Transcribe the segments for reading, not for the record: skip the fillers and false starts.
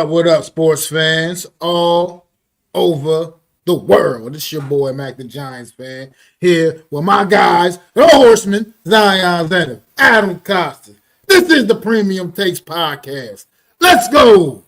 What up, sports fans all over the world? It's your boy, MacDaGiantsFan, here with my guys, the horsemen, Zion Zenith, Adam Costas. This is the Premium Takes Podcast. Let's go!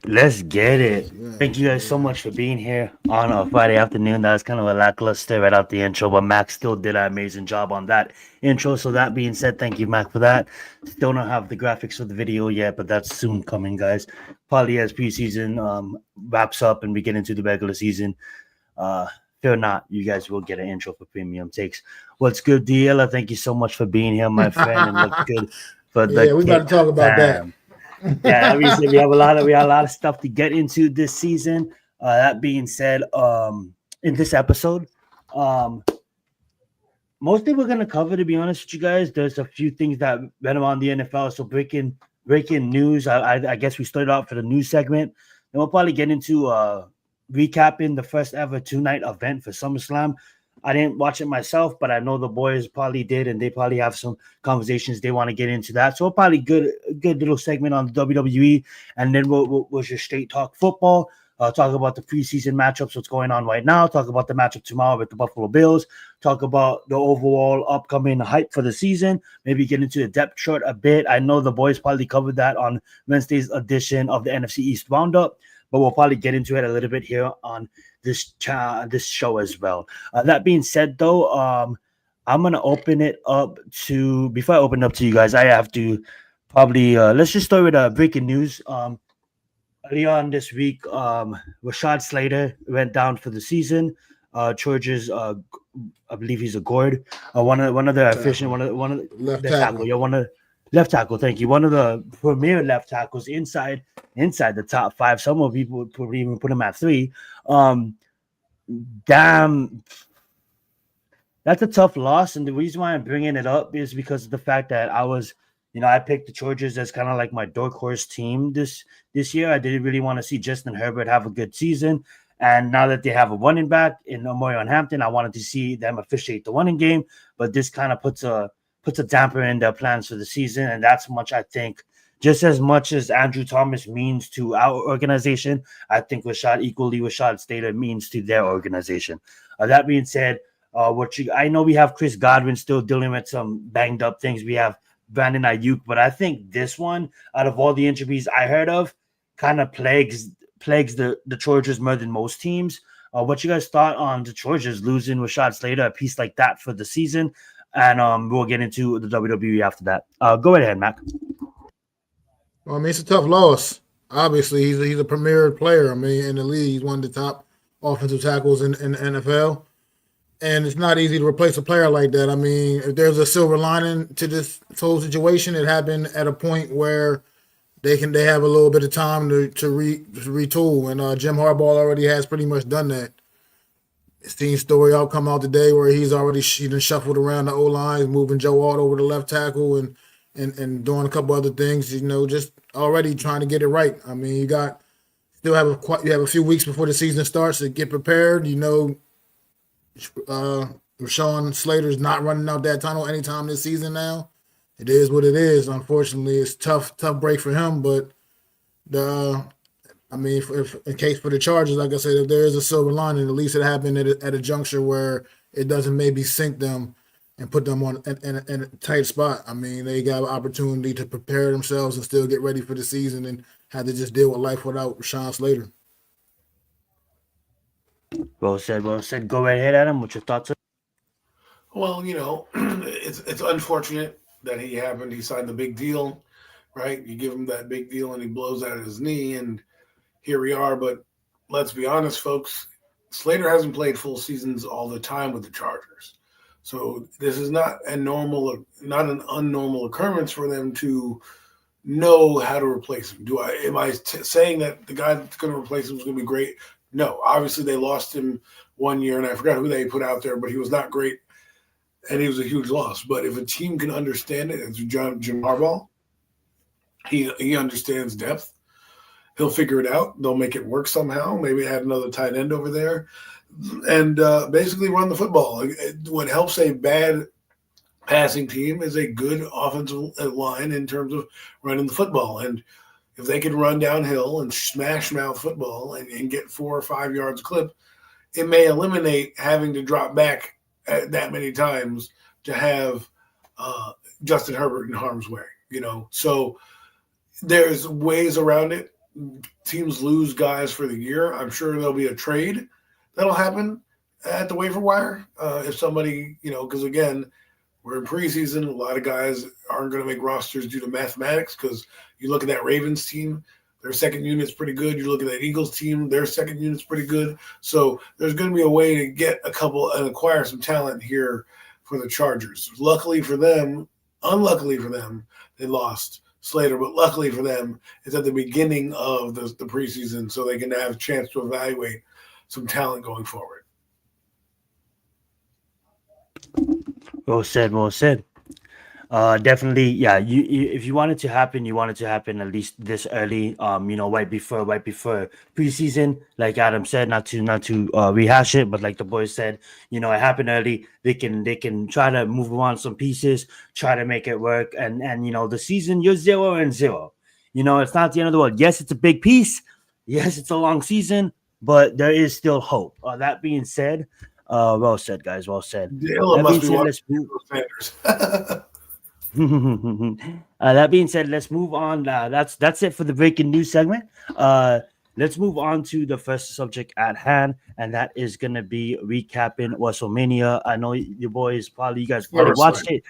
Let's get it. Thank you guys so much for being here on a Friday afternoon. That was kind of a lackluster right out the intro, but Mac still did an amazing job on that intro. So that being said, thank you, Mac, for that. Still don't have the graphics for the video yet, but that's soon coming, guys. Probably as preseason wraps up and we get into the regular season. Fear not, you guys will get an intro for Premium Takes. What's good, Diella? Thank you so much for being here, my friend, and what's good for the we got to talk about that. Yeah, obviously we have a lot of stuff to get into this season. That being said, in this episode, mostly we're gonna cover, to be honest with you guys. There's a few things that went around the NFL. So breaking news. I guess we started out for the news segment. Then we'll probably get into recapping the first ever 2-night event for SummerSlam. I didn't watch it myself, but I know the boys probably did, and they probably have some conversations they want to get into that. So probably good little segment on the WWE, and then we'll just straight talk football, talk about the preseason matchups, what's going on right now, talk about the matchup tomorrow with the Buffalo Bills, talk about the overall upcoming hype for the season, maybe get into the depth chart a bit. I know the boys probably covered that on Wednesday's edition of the NFC East Roundup, but we'll probably get into it a little bit here on this show as well. That being said, though, I'm gonna open it up to. Before I open it up to you guys, I have to probably let's just start with breaking news. Early on this week, Rashad Slater went down for the season. George's, I believe he's a guard. One of the efficient, one of the left tackle. Left tackle, thank you. One of the premier left tackles inside the top 5. Some people would probably even put him at 3. Damn, that's a tough loss, and the reason why I'm bringing it up is because of the fact that I picked the Chargers as kind of like my dark horse team this year. I didn't really want to see Justin Herbert have a good season, and now that they have a running back in Omarion Hampton, I wanted to see them officiate the running game, but this kind of puts a damper in their plans for the season, and that's much, I think, just as much as Andrew Thomas means to our organization, I think Rashad Slater means to their organization. That being said, I know we have Chris Godwin still dealing with some banged up things. We have Brandon Ayuk, but I think this one, out of all the injuries I heard of, kind of plagues the Chargers more than most teams. What you guys thought on the Chargers losing Rashad Slater, a piece like that for the season? And we'll get into the WWE after that. Go ahead, Mac. Well, I mean, it's a tough loss. Obviously, he's a premier player. I mean, in the league, he's one of the top offensive tackles in the NFL. And it's not easy to replace a player like that. I mean, if there's a silver lining to this whole situation, it happened at a point where they have a little bit of time to retool. And Jim Harbaugh already has pretty much done that. Seen story come out today where he's already shuffled around the O-line, moving Joe Alt over to left tackle and doing a couple other things, just already trying to get it right. I mean, you have a few weeks before the season starts to get prepared. Rashawn Slater's not running out that tunnel anytime this season now. It is what it is. Unfortunately, it's tough break for him, but if in case for the Chargers, like I said, if there is a silver lining, at least it happened at a juncture where it doesn't maybe sink them and put them in a tight spot. I mean, they got an opportunity to prepare themselves and still get ready for the season and have to just deal with life without Rashawn Slater. Well said. Well said. Go right ahead, Adam. What's your thoughts? Well, it's unfortunate that he happened. He signed the big deal, right? You give him that big deal and he blows out his knee, and here we are. But let's be honest, folks. Slater hasn't played full seasons all the time with the Chargers, so this is not not an unnormal occurrence for them to know how to replace him. Am I saying that the guy that's going to replace him is going to be great? No, obviously they lost him 1 year, and I forgot who they put out there, but he was not great, and he was a huge loss. But if a team can understand it, it's Jim Harbaugh. He understands depth. He'll figure it out. They'll make it work somehow. Maybe add another tight end over there, and basically run the football. What helps a bad passing team is a good offensive line in terms of running the football. And if they can run downhill and smash mouth football and get 4 or 5 yards clip, it may eliminate having to drop back that many times to have Justin Herbert in harm's way. So there's ways around it. Teams lose guys for the year. I'm sure there'll be a trade that'll happen at the waiver wire if somebody, because again, we're in preseason. A lot of guys aren't going to make rosters due to mathematics because you look at that Ravens team, their second unit's pretty good. You look at that Eagles team, their second unit's pretty good. So there's going to be a way to get a couple and acquire some talent here for the Chargers. Unluckily for them, they lost Slater, but luckily for them, it's at the beginning of the preseason so they can have a chance to evaluate some talent going forward. Well said. Well said. Definitely, yeah. If you want it to happen, you want it to happen at least this early. Right before preseason. Like Adam said, not to rehash it, but like the boys said, it happened early. They can try to move on some pieces, try to make it work, and the season you're 0-0. It's not the end of the world. Yes, it's a big piece. Yes, it's a long season, but there is still hope. That being said. Well said, guys. Well said. Let's move. That being said, let's move on. That's it for the breaking news segment. Let's move on to the first subject at hand, and that is gonna be recapping WrestleMania. I know you guys probably watched it.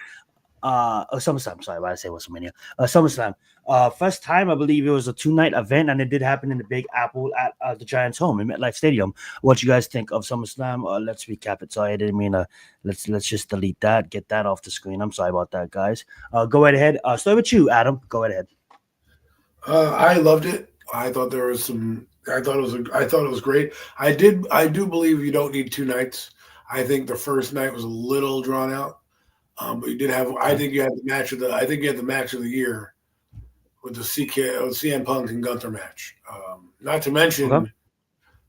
SummerSlam. Sorry, why did I say WrestleMania? SummerSlam. First time, I believe it was a 2-night event, and it did happen in the Big Apple at the Giants' home in MetLife Stadium. What you guys think of SummerSlam? Let's recap it. Sorry, I didn't mean to. Let's just delete that. Get that off the screen. I'm sorry about that, guys. Go right ahead. Start with you, Adam. Go right ahead. I loved it. I thought there was some. I thought it was great. I do believe you don't need 2 nights. I think the first night was a little drawn out. But you did have. I think you had the match of the year with the CM Punk and Gunther match. Not to mention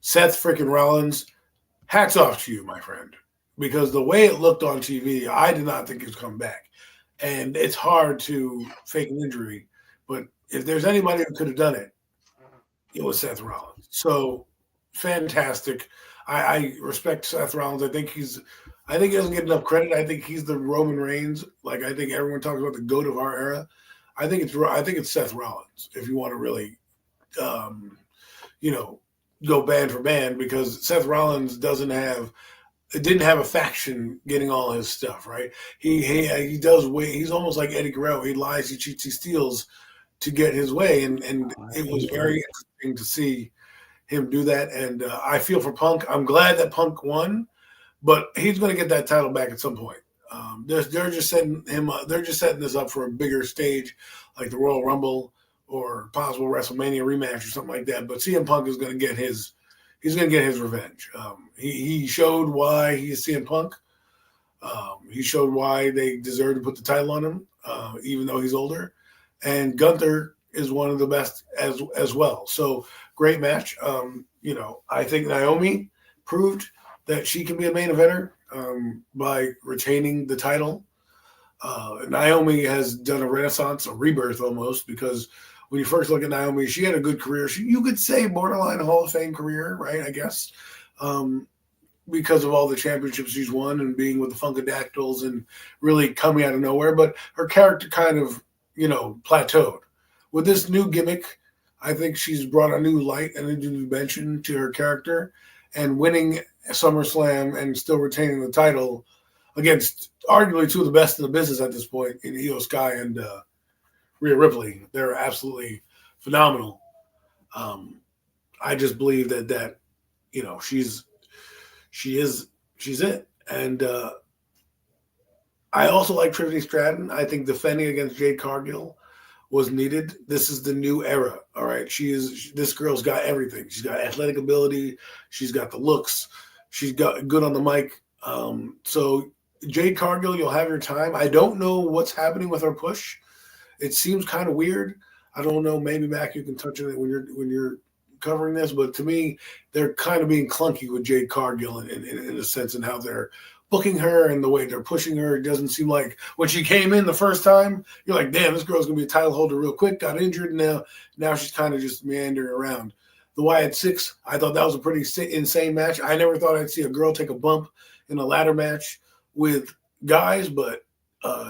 Seth freaking Rollins. Hats off to you, my friend, because the way it looked on TV, I did not think he was coming back. And it's hard to fake an injury, but if there's anybody who could have done it, it was Seth Rollins. So fantastic. I respect Seth Rollins. I think he doesn't get enough credit. I think he's the Roman Reigns. Like, I think everyone talks about the GOAT of our era. I think it's Seth Rollins, if you want to really, go band for band, because Seth Rollins didn't have a faction getting all his stuff, right? He does way. He's almost like Eddie Guerrero. He lies, he cheats, he steals to get his way, and it was very interesting to see him do that. And I feel for Punk. I'm glad that Punk won, but he's going to get that title back at some point. They're just setting him up. They're just setting this up for a bigger stage, like the Royal Rumble or possible WrestleMania rematch or something like that. But CM Punk is going to get his. He's going to get his revenge. He showed why he's CM Punk. He showed why they deserve to put the title on him, even though he's older. And Gunther is one of the best as well. So great match. I think Naomi proved that she can be a main eventer by retaining the title. Naomi has done a renaissance, a rebirth almost, because when you first look at Naomi, she had a good career. You could say borderline Hall of Fame career, right? I guess, because of all the championships she's won and being with the Funkadactyls and really coming out of nowhere. But her character kind of, plateaued. With this new gimmick, I think she's brought a new light and a new dimension to her character. and winning SummerSlam and still retaining the title against arguably two of the best in the business at this point in Io Sky and Rhea Ripley. They're absolutely phenomenal. I just believe that she's it. And I also like Trinity Stratton. I think defending against Jade Cargill was needed. This is the new era. All right. This girl's got everything. She's got athletic ability. She's got the looks. She's got good on the mic. So Jade Cargill, you'll have your time. I don't know what's happening with her push. It seems kind of weird. I don't know. Maybe Mac, you can touch on it when you're covering this, but to me, they're kind of being clunky with Jade Cargill in a sense, in how they're booking her and the way they're pushing her. It doesn't seem like when she came in the first time, you're like, damn, this girl's gonna be a title holder real quick. Got injured, and now she's kind of just meandering around. The Wyatt Six, I thought that was a pretty insane match. I never thought I'd see a girl take a bump in a ladder match with guys, but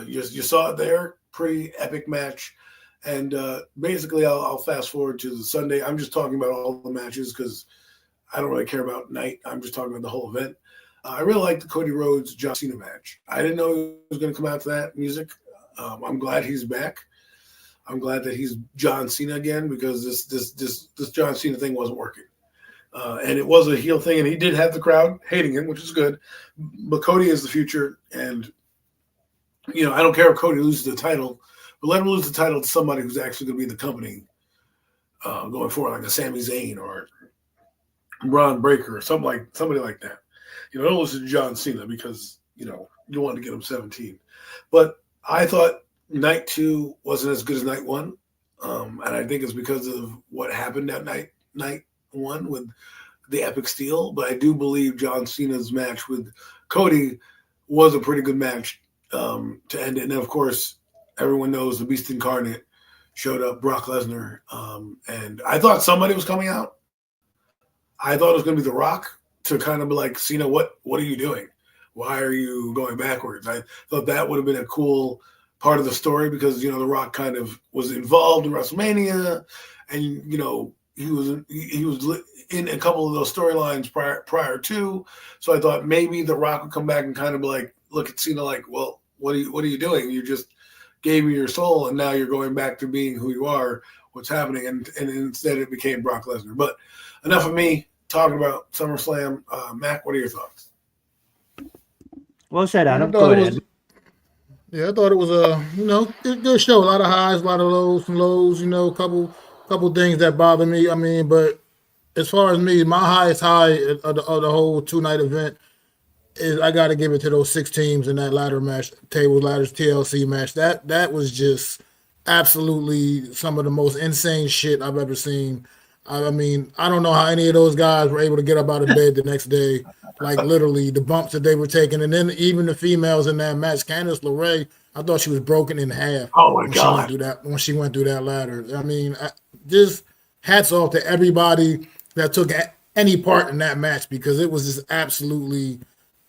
you saw it there. Pretty epic match. And basically, I'll fast forward to the Sunday. I'm just talking about all the matches because I don't really care about night. I'm just talking about the whole event. I really liked the Cody Rhodes John Cena match. I didn't know he was going to come out to that music. I'm glad he's back. I'm glad that he's John Cena again because this John Cena thing wasn't working. And it was a heel thing, and he did have the crowd hating him, which is good. But Cody is the future, and I don't care if Cody loses the title, but let him lose the title to somebody who's actually going to be in the company going forward, like a Sami Zayn or Braun Breaker or somebody like that. Don't listen to John Cena because you want to get him 17. But I thought night 2 wasn't as good as night 1, and I think it's because of what happened that night 1 with the epic steal. But I do believe John Cena's match with Cody was a pretty good match to end it. And then, of course, everyone knows the Beast Incarnate showed up, Brock Lesnar, and I thought somebody was coming out. I thought it was going to be The Rock to kind of be like, Cena, what are you doing? Why are you going backwards? I thought that would have been a cool part of the story because, The Rock kind of was involved in WrestleMania and, he was in a couple of those storylines prior to. So I thought maybe The Rock would come back and kind of be like, look at Cena like, well, what are you doing? You just gave me your soul and now you're going back to being who you are. What's happening? And instead it became Brock Lesnar. But enough of me talking about SummerSlam. Mac, what are your thoughts? Well said, Adam. Go ahead. I thought it was a good show. A lot of highs, a lot of lows, some lows. Couple things that bother me. I mean, but as far as me, my highest high of the whole 2-night event is I got to give it to those 6 teams in that ladder match, tables, ladders, TLC match. That was just absolutely some of the most insane shit I've ever seen. I mean, I don't know how any of those guys were able to get up out of bed the next day. Like literally the bumps that they were taking. And then even the females in that match, Candice LeRae, I thought she was broken in half. Oh my God. When she went through that ladder. I mean, just hats off to everybody that took any part in that match because it was just absolutely,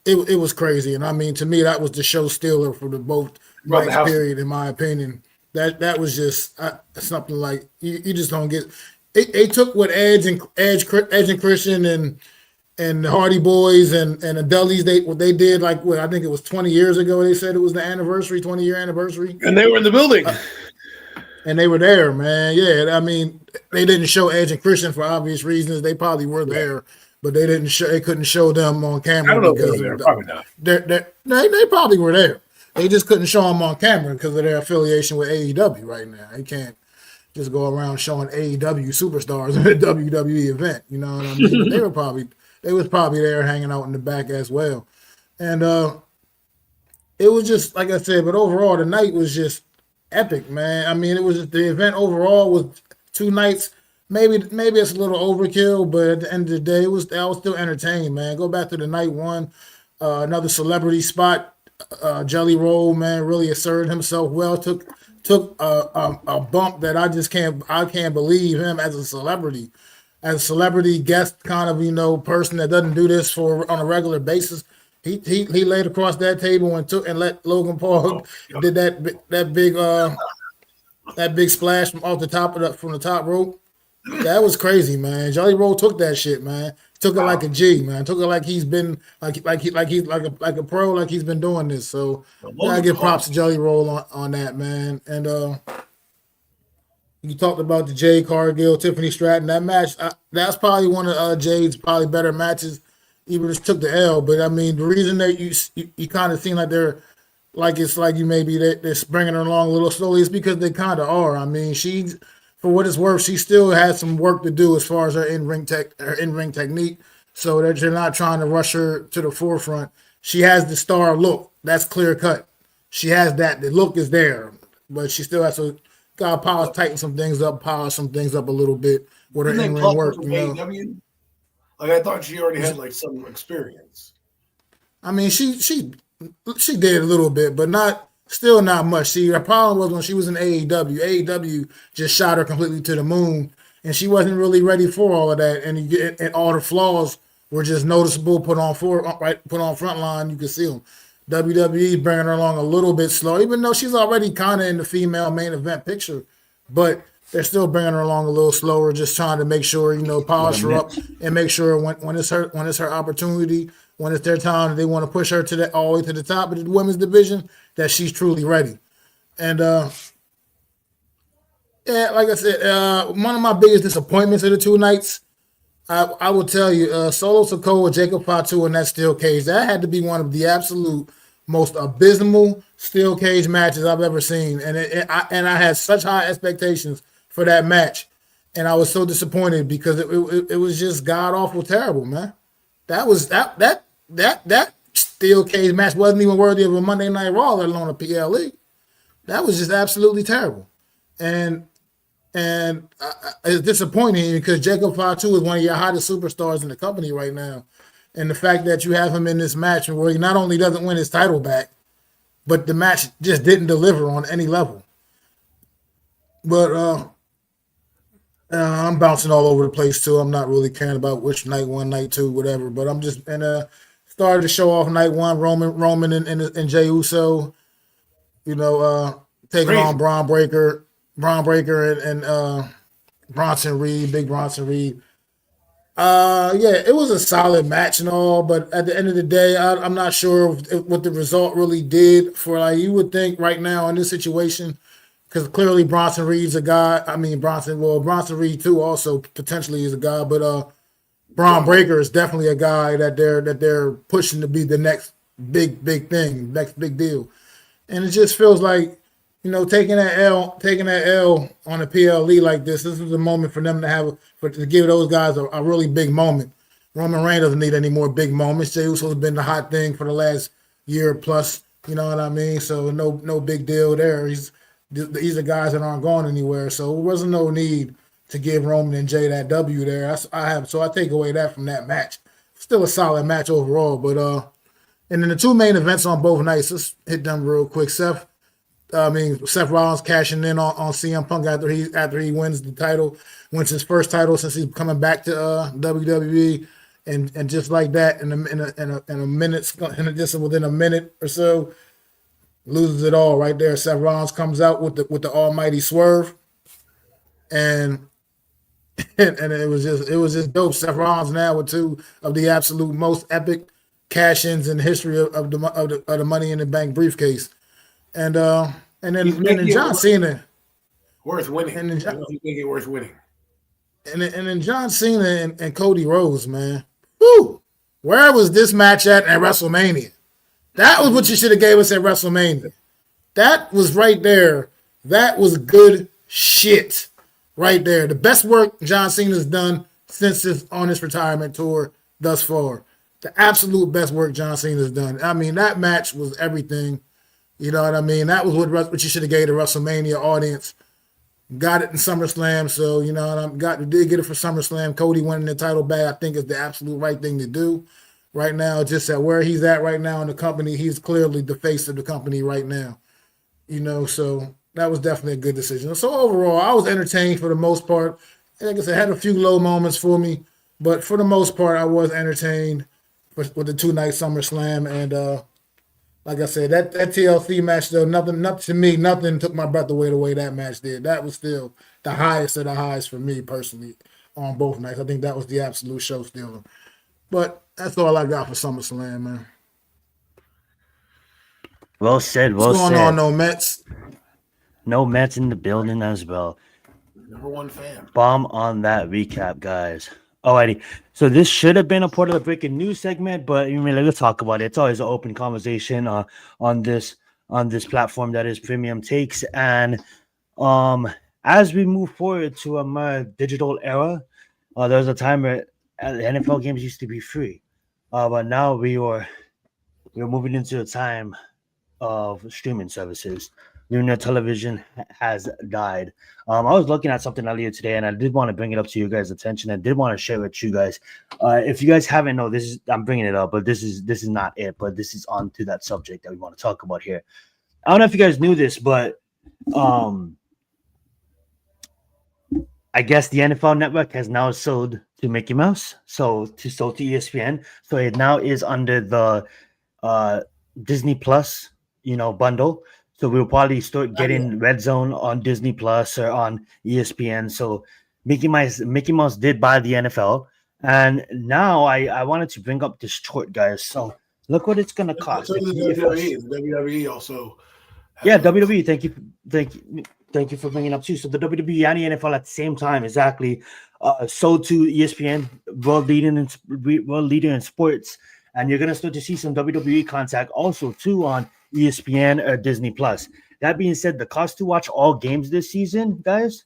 it was crazy. And I mean, to me, that was the show stealer for the both nights period, in my opinion. That was just something like you just don't get. They took what Edge and Christian and the Hardy Boys and the Dudleys, what they did, like I think it was 20 years ago. They said it was the 20-year anniversary. And they were in the building. And they were there, man. Yeah, I mean, they didn't show Edge and Christian for obvious reasons. They probably were there, but they didn't show. They couldn't show them on camera. I don't know if they were there. Probably not. They probably were there. They just couldn't show them on camera because of their affiliation with AEW right now. They can't just go around showing AEW superstars at a WWE event. You know what I mean? They was probably there hanging out in the back as well. And it was just, like I said, but overall, the night was just epic, man. I mean, it was just, the event overall was 2 nights. Maybe it's a little overkill, but at the end of the day, I was still entertained, man. Go back to the night 1, another celebrity spot. Jelly Roll, man, really asserted himself well. Took a bump that I can't believe him as a celebrity guest kind of person that doesn't do this on a regular basis. He laid across that table and let Logan Paul did that big splash from the top rope. That was crazy, man. Jelly Roll took that shit, man. Took it like a G, man. Took it like he's been he's like a pro, like he's been doing this. So gotta give props to Jelly Roll on that, man. And you talked about the Jade Cargill, Tiffany Stratton. That match, that's probably one of Jade's probably better matches. Even just took the L, but I mean the reason that you kind of seem like they're like it's like you maybe they're bringing her along a little slowly is because they kind of are. I mean she's for what it's worth, she still has some work to do as far as her in ring technique. So that you're not trying to rush her to the forefront. She has the star look. That's clear cut. She has that. The look is there, but she still has to gotta tighten some things up, polish some things up a little bit with her in ring work. You know? Like I thought she already had like some experience. I mean, she did a little bit, but still not much. See, her problem was when she was in AEW. AEW just shot her completely to the moon, and she wasn't really ready for all of that. And all the flaws were just noticeable. Put on front line, you could see them. WWE bringing her along a little bit slow, even though she's already kind of in the female main event picture, but they're still bringing her along a little slower, just trying to make sure, polish her up and make sure when it's her opportunity, when it's their time, they want to push her all the way to the top of the women's division, that she's truly ready. And yeah, like I said, one of my biggest disappointments of the two nights, I will tell you, Solo Sikoa, Jacob Fatu, and that steel cage, that had to be one of the absolute most abysmal steel cage matches I've ever seen. And I had such high expectations for that match, and I was so disappointed because it was just god awful terrible, man. That was that steel cage match wasn't even worthy of a Monday Night Raw, let alone a PLE. That was just absolutely terrible, and it's disappointing because Jacob Fatu is one of your hottest superstars in the company right now, and the fact that you have him in this match where he not only doesn't win his title back, but the match just didn't deliver on any level. But I'm bouncing all over the place too. I'm not really caring about which night one, night two, whatever. But I'm just started to show off night one. Roman and Jey Uso, taking on Braun Breaker and Bronson Reed, Big Bronson Reed. Yeah, it was a solid match and all, but at the end of the day, I'm not sure what the result really did for you would think right now in this situation. Because clearly Bronson Reed's a guy. I mean, Bronson Reed too also potentially is a guy, but Braun Breaker is definitely a guy that they're pushing to be the next big thing, next big deal. And it just feels like, taking that L on a PLE like this is a moment for them to give those guys a really big moment. Roman Reigns doesn't need any more big moments. Jey Uso's been the hot thing for the last year plus. You know what I mean? So no big deal there. These are guys that aren't going anywhere, so there wasn't no need to give Roman and Jay that W there. So I take away that from that match. Still a solid match overall, but and then the two main events on both nights. Let's hit them real quick. Seth Rollins cashing in on CM Punk after he wins the title, wins his first title since he's coming back to WWE, and just like that in a minute, just within a minute or so. Loses it all right there. Seth Rollins comes out with the almighty swerve, and it was just dope. Seth Rollins now with two of the absolute most epic cash-ins in the history of the Money in the Bank briefcase, and then John Cena worth winning. And then you think it worth winning. And then John Cena and Cody Rhodes, man. Woo! Where was this match at WrestleMania? That was what you should have gave us at WrestleMania. That was right there. That was good shit right there. The best work John Cena's done since on his retirement tour thus far. The absolute best work John Cena's done. I mean, that match was everything. You know what I mean? That was what you should have gave the WrestleMania audience. Got it in SummerSlam, so did get it for SummerSlam. Cody winning the title back, I think, is the absolute right thing to do. Right now, just at where he's at right now in the company, he's clearly the face of the company right now. So that was definitely a good decision. So overall, I was entertained for the most part. Like I said, had a few low moments for me, but for the most part, I was entertained with the two-night SummerSlam, and like I said, that TLC match though, nothing to me, nothing took my breath away the way that match did. That was still the highest of the highs for me personally on both nights. I think that was the absolute show stealer. But that's all I got for SummerSlam, man. Well said. What's Well going said. on, no Mets? No Mets in the building as well. Number one fan. Bomb on that recap, guys. Alrighty. So this should have been a part of the breaking news segment, but I mean, let's talk about it. It's always an open conversation on this platform that is Premium Takes. And as we move forward to a more digital era, there was a time where NFL games used to be free, but now we're moving into a time of streaming services. Linear television has died. I was looking at something earlier today, and I did want to bring it up to you guys' attention. I did want to share with you guys. If you guys haven't know, I'm bringing it up, but this is not it. But this is on to that subject that we want to talk about here. I don't know if you guys knew this, but I guess the NFL Network has now sold to Mickey Mouse, sold to ESPN. So it now is under the Disney Plus, bundle. So we'll probably start getting Red Zone on Disney Plus or on ESPN. So Mickey Mouse did buy the NFL, and now I wanted to bring up this short, guys. So look what it's gonna cost. So the WWE also. Yeah, WWE. Thank you for bringing up too. So the WWE and the NFL at the same time, exactly, sold to ESPN, world leader in sports, and you're gonna start to see some WWE contact also too on ESPN or Disney Plus. That being said, the cost to watch all games this season, guys,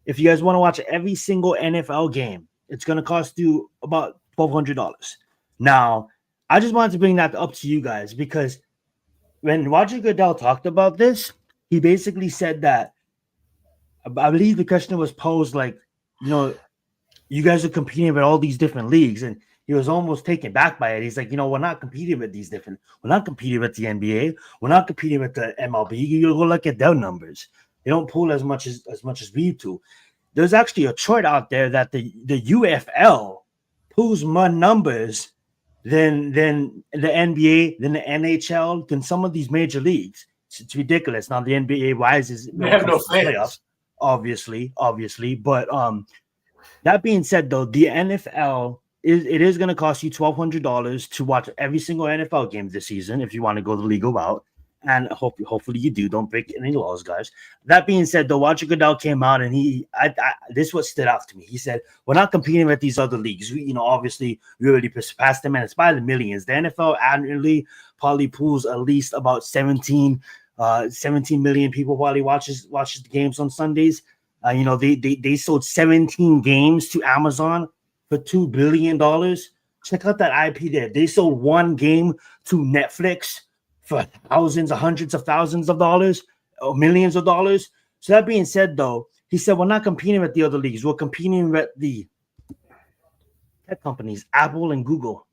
if you guys want to watch every single NFL game, it's gonna cost you about $1,200. Now, I just wanted to bring that up to you guys because when Roger Goodell talked about this, he basically said that I believe the question was posed like, you guys are competing with all these different leagues, and he was almost taken back by it. He's like, we're not competing with we're not competing with the NBA, we're not competing with the MLB. You go look at their numbers; they don't pull as much as we do. There's actually a chart out there that the UFL pulls more numbers than the NBA, than the NHL, than some of these major leagues. It's ridiculous. Now the NBA rises. They have no fans. Obviously, but that being said, though, the NFL is going to cost you $1,200 to watch every single NFL game this season if you want to go the legal route, and hopefully you do. Don't break any laws, guys. That being said, though, Roger Goodell came out and this is what stood out to me. He said, "We're not competing with these other leagues. Obviously we already passed them, and it's by the millions. The NFL annually probably pulls at least about 17 million people probably watches the games on Sundays. They sold 17 games to Amazon for $2 billion. Check out that IP there. They sold one game to Netflix for thousands or hundreds of thousands of dollars or millions of dollars. So that being said, though, he said we're not competing with the other leagues. We're competing with the tech companies, Apple and Google.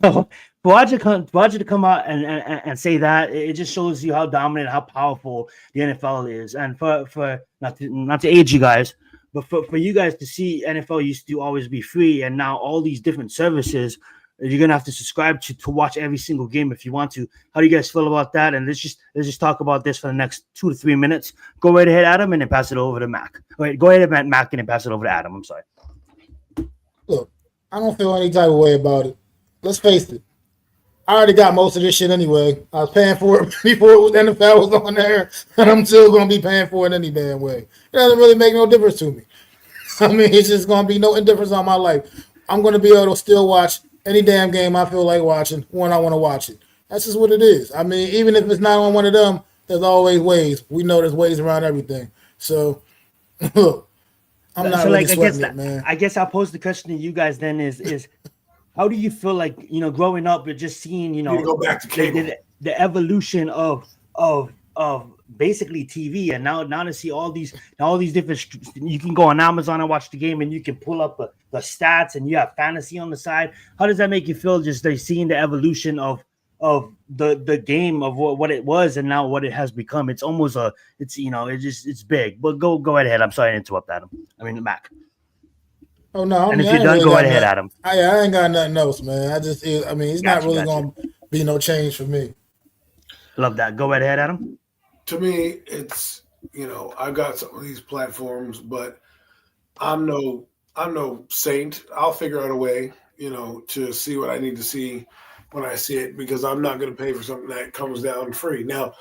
So for Roger to come out and say that, it just shows you how dominant, how powerful the NFL is. And for not to age you guys, but for you guys to see NFL used to always be free, and now all these different services you're gonna have to subscribe to watch every single game if you want to. How do you guys feel about that? And let's just talk about this for the next 2 to 3 minutes. Go right ahead, Adam, and then pass it over to Mac. Wait, go ahead, Mac, and then pass it over to Adam. I'm sorry. Look, I don't feel any type of way about it. Let's face it. I already got most of this shit anyway. I was paying for it before the NFL was on there, and I'm still going to be paying for it any damn way. It doesn't really make no difference to me. I mean, it's just going to be no indifference on my life. I'm going to be able to still watch any damn game I feel like watching when I want to watch it. That's just what it is. I mean, even if it's not on one of them, there's always ways. We know there's ways around everything. So, look, I'm not really sweating it, man. I guess I'll pose the question to you guys then is how do you feel like, growing up and just seeing, you go back to cable. The evolution of basically TV, and now to see all these different, you can go on Amazon and watch the game, and you can pull up the stats, and you have fantasy on the side. How does that make you feel, just seeing the evolution of the game, of what it was and now what it has become? It's almost it's big. But go ahead. I'm sorry to interrupt, Adam. I mean, Mac. Oh no! And if you're done, go right ahead, Adam. I ain't got nothing else, man. It's not really gonna be no change for me. Love that. Go right ahead, Adam. To me, it's I've got some of these platforms, but I'm no saint. I'll figure out a way, to see what I need to see when I see it, because I'm not going to pay for something that comes down free. Now,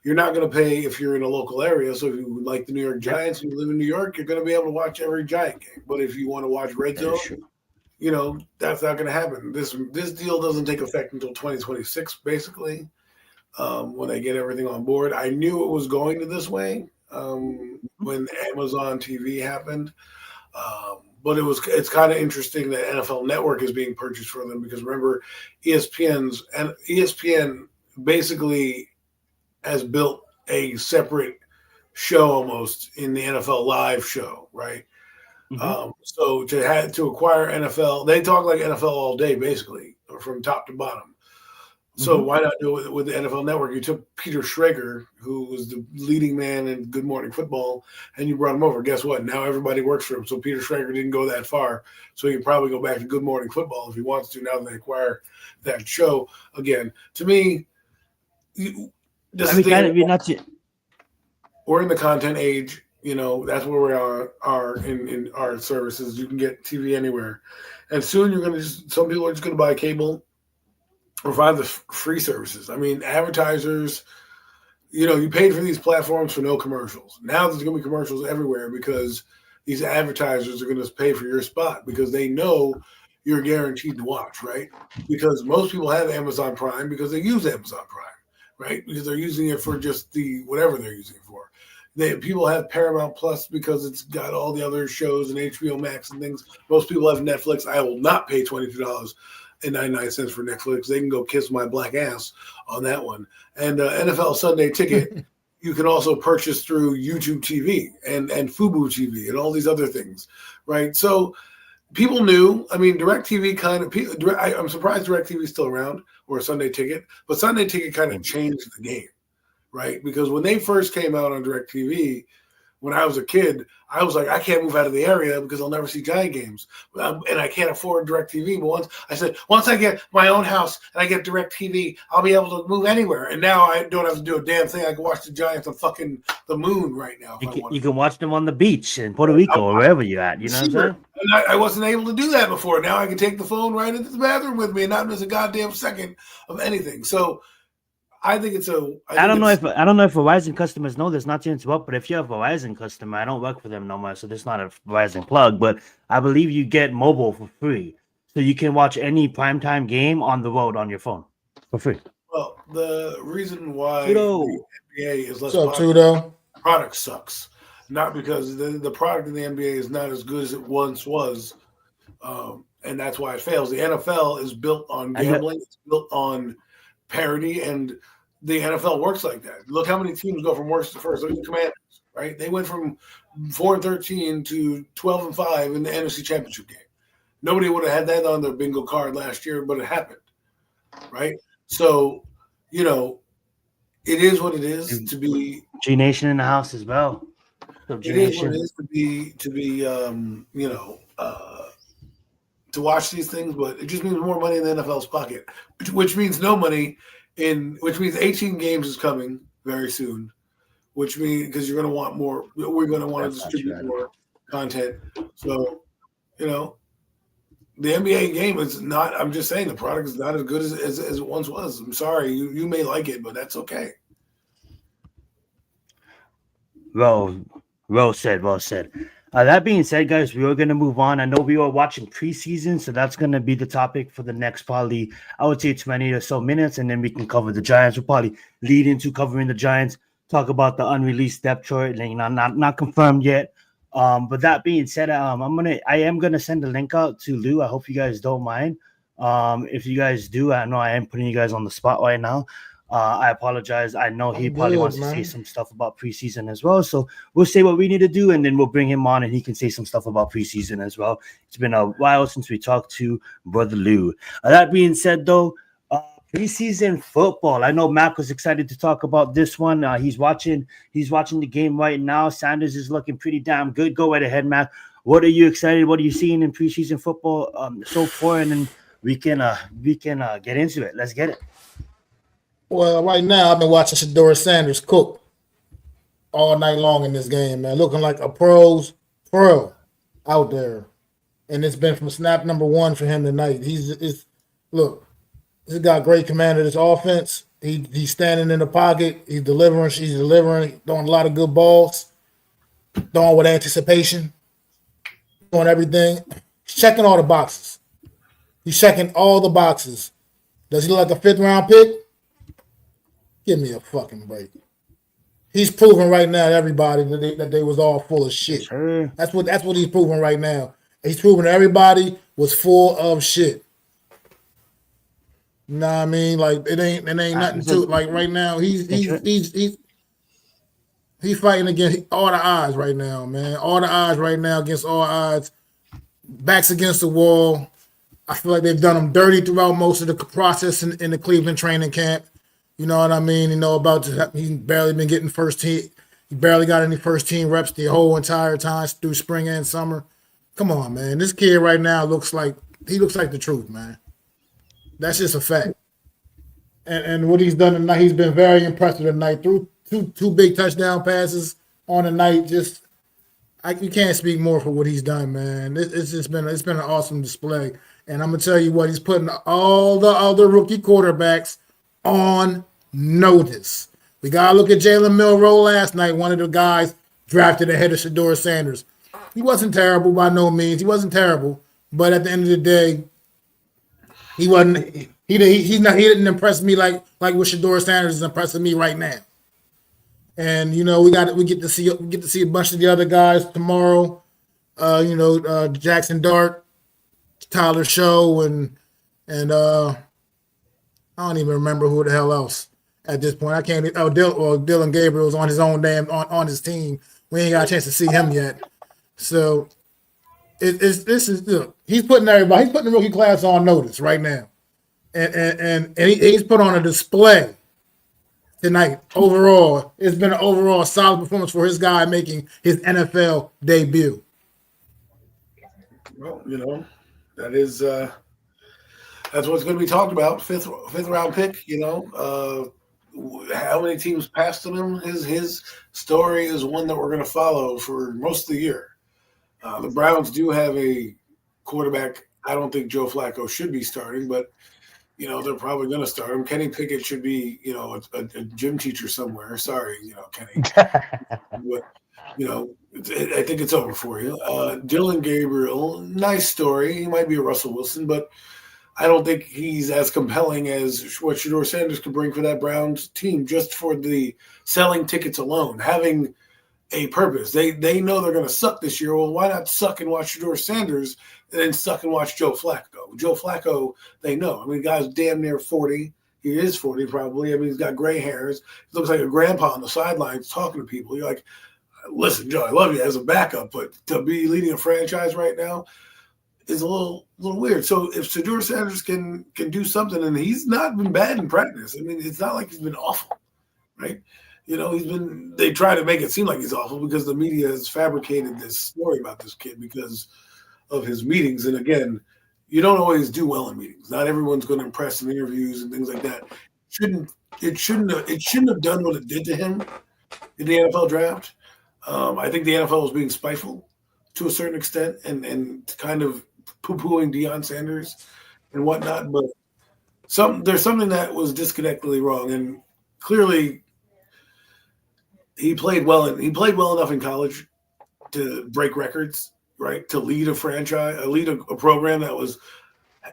you're not going to pay if you're in a local area. So if you like the New York Giants and you live in New York, you're going to be able to watch every Giant game. But if you want to watch Red Zone, that's not going to happen. This deal doesn't take effect until 2026, basically, when they get everything on board. I knew it was going to this way when Amazon TV happened. But it's kind of interesting that NFL Network is being purchased for them, because remember, ESPN basically has built a separate show almost in the NFL Live show, right? So to acquire NFL, they talk like NFL all day, basically, from top to bottom. So why not do it with the NFL Network? You took Peter Schrager, who was the leading man in Good Morning Football, and you brought him over. Guess what? Now everybody works for him. So Peter Schrager didn't go that far. So he can probably go back to Good Morning Football if he wants to, now that they acquire that show. Again, to me, we're in the content age. That's where we are in our services. You can get TV anywhere. And soon some people are just going to buy cable or find the free services. I mean, advertisers, you paid for these platforms for no commercials. Now there's going to be commercials everywhere, because these advertisers are going to pay for your spot, because they know you're guaranteed to watch, right? Because most people have Amazon Prime because they use Amazon Prime, right? Because they're using it for just whatever they're using it for. People have Paramount Plus because it's got all the other shows and HBO Max and things. Most people have Netflix. I will not pay $22.99 for Netflix. They can go kiss my black ass on that one. And NFL Sunday Ticket, you can also purchase through YouTube TV and Fubo TV and all these other things, right? So people knew. I mean, DirecTV I'm surprised DirecTV is still around, or Sunday Ticket, but Sunday Ticket kind of changed the game, right? Because when they first came out on DirecTV, when I was a kid, I was like, I can't move out of the area because I'll never see Giant games. And I can't afford DirecTV. But once I get my own house and I get DirecTV, I'll be able to move anywhere. And now I don't have to do a damn thing. I can watch the Giants on fucking the moon right now. You can watch them on the beach in Puerto Rico or wherever you're at. You know what I'm saying? And I wasn't able to do that before. Now I can take the phone right into the bathroom with me and not miss a goddamn second of anything. So I think I don't know if Verizon customers know this, not to interrupt, but if you're a Verizon customer, I don't work for them no more, so this is not a Verizon plug, but I believe you get mobile for free. So you can watch any primetime game on the road on your phone for free. Well, the reason why the NBA is less product sucks. Not because the product in the NBA is not as good as it once was, and that's why it fails. The NFL is built on gambling. It's built on parity, and the NFL works like that. Look how many teams go from worst to first. Look at the Commanders, right? They went from 4-13 to 12-5 in the NFC Championship game. Nobody would have had that on their bingo card last year, but it happened, right? So, it is what it is to be. G Nation in the house as well. It is what it is to be to watch these things, but it just means more money in the NFL's pocket, which means no money which means 18 games is coming very soon, which means because you're going to want more, we're going to want to distribute more content. So, the NBA game is not, I'm just saying the product is not as good as it once was. I'm sorry, you may like it, but that's okay. Well said. That being said, guys, we are going to move on. I know we are watching preseason, so that's going to be the topic for the next probably, I would say 20 or so minutes, and then we can cover the Giants. We'll probably lead into covering the Giants, talk about the unreleased depth chart, not confirmed yet. But that being said, I am gonna send a link out to Lou. I hope you guys don't mind. If you guys do, I know I am putting you guys on the spot right now. I apologize. I know he probably wants to say some stuff about preseason as well. So we'll say what we need to do, and then we'll bring him on, and he can say some stuff about preseason as well. It's been a while since we talked to Brother Lou. That being said, though, preseason football. I know Mac was excited to talk about this one. He's watching the game right now. Sanders is looking pretty damn good. Go right ahead, Mac. What are you excited? What are you seeing in preseason football so far? And then we can get into it. Let's get it. Well, right now I've been watching Shador Sanders cook all night long in this game, man. Looking like a pro out there. And it's been from snap number one for him tonight. Look, he's got great command of this offense. He's standing in the pocket. He's delivering, throwing a lot of good balls, throwing with anticipation, doing everything. He's checking all the boxes. He's checking all the boxes. Does he look like a 5th-round pick? Give me a fucking break. He's proving right now to everybody that they was all full of shit. Sure. That's what he's proving right now. He's proving everybody was full of shit. You know what I mean? Like it ain't nothing to it. Like right now, he's fighting against all the odds right now, man. All the odds right now against all odds. Backs against the wall. I feel like they've done him dirty throughout most of the process in the Cleveland training camp. You know what I mean? He's barely been getting first team. He barely got any first team reps the whole entire time through spring and summer. Come on, man. This kid right now looks like the truth, man. That's just a fact. And what he's done tonight, he's been very impressive tonight. Through two big touchdown passes on the night. You can't speak more for what he's done, man. It's been an awesome display. And I'm gonna tell you what, he's putting all the other rookie quarterbacks on notice. We gotta look at Jalen Milroe last night, one of the guys drafted ahead of Shador Sanders. He wasn't terrible by no means. He wasn't terrible, but at the end of the day, he wasn't. He didn't impress me like what Shador Sanders is impressing me right now. And we get to see a bunch of the other guys tomorrow. Jackson Dart, Tyler Show, and I don't even remember who the hell else at this point. I can't. Dylan Gabriel's on his own on his team. We ain't got a chance to see him yet. So he's putting everybody. He's putting the rookie class on notice right now, and he's put on a display tonight. Overall, it's been an overall solid performance for his guy making his NFL debut. Well, that is that's what's going to be talked about. Fifth round pick. How many teams passed on him? His story is one that we're going to follow for most of the year. The Browns do have a quarterback. I don't think Joe Flacco should be starting, but they're probably going to start him. Kenny Pickett should be, a gym teacher somewhere. Sorry, Kenny. But, I think it's over for you. Dylan Gabriel, nice story. He might be a Russell Wilson, but I don't think he's as compelling as what Shador Sanders could bring for that Browns team just for the selling tickets alone, having a purpose. They know they're going to suck this year. Well, why not suck and watch Shador Sanders and then suck and watch Joe Flacco? Joe Flacco, they know. I mean, the guy's damn near 40. He is 40 probably. I mean, he's got gray hairs. He looks like a grandpa on the sidelines talking to people. You're like, listen, Joe, I love you as a backup, but to be leading a franchise right now is a little weird. So if Shador Sanders can do something, and he's not been bad in practice. I mean, it's not like he's been awful, right? They try to make it seem like he's awful because the media has fabricated this story about this kid because of his meetings. And again, you don't always do well in meetings. Not everyone's going to impress in interviews and things like that. It shouldn't have done what it did to him in the NFL draft. I think the NFL was being spiteful to a certain extent and kind of poo-pooing Deion Sanders and whatnot. But there's something that was disconnectedly wrong. And clearly he played well enough in college to break records, right? To lead a franchise, lead a program that was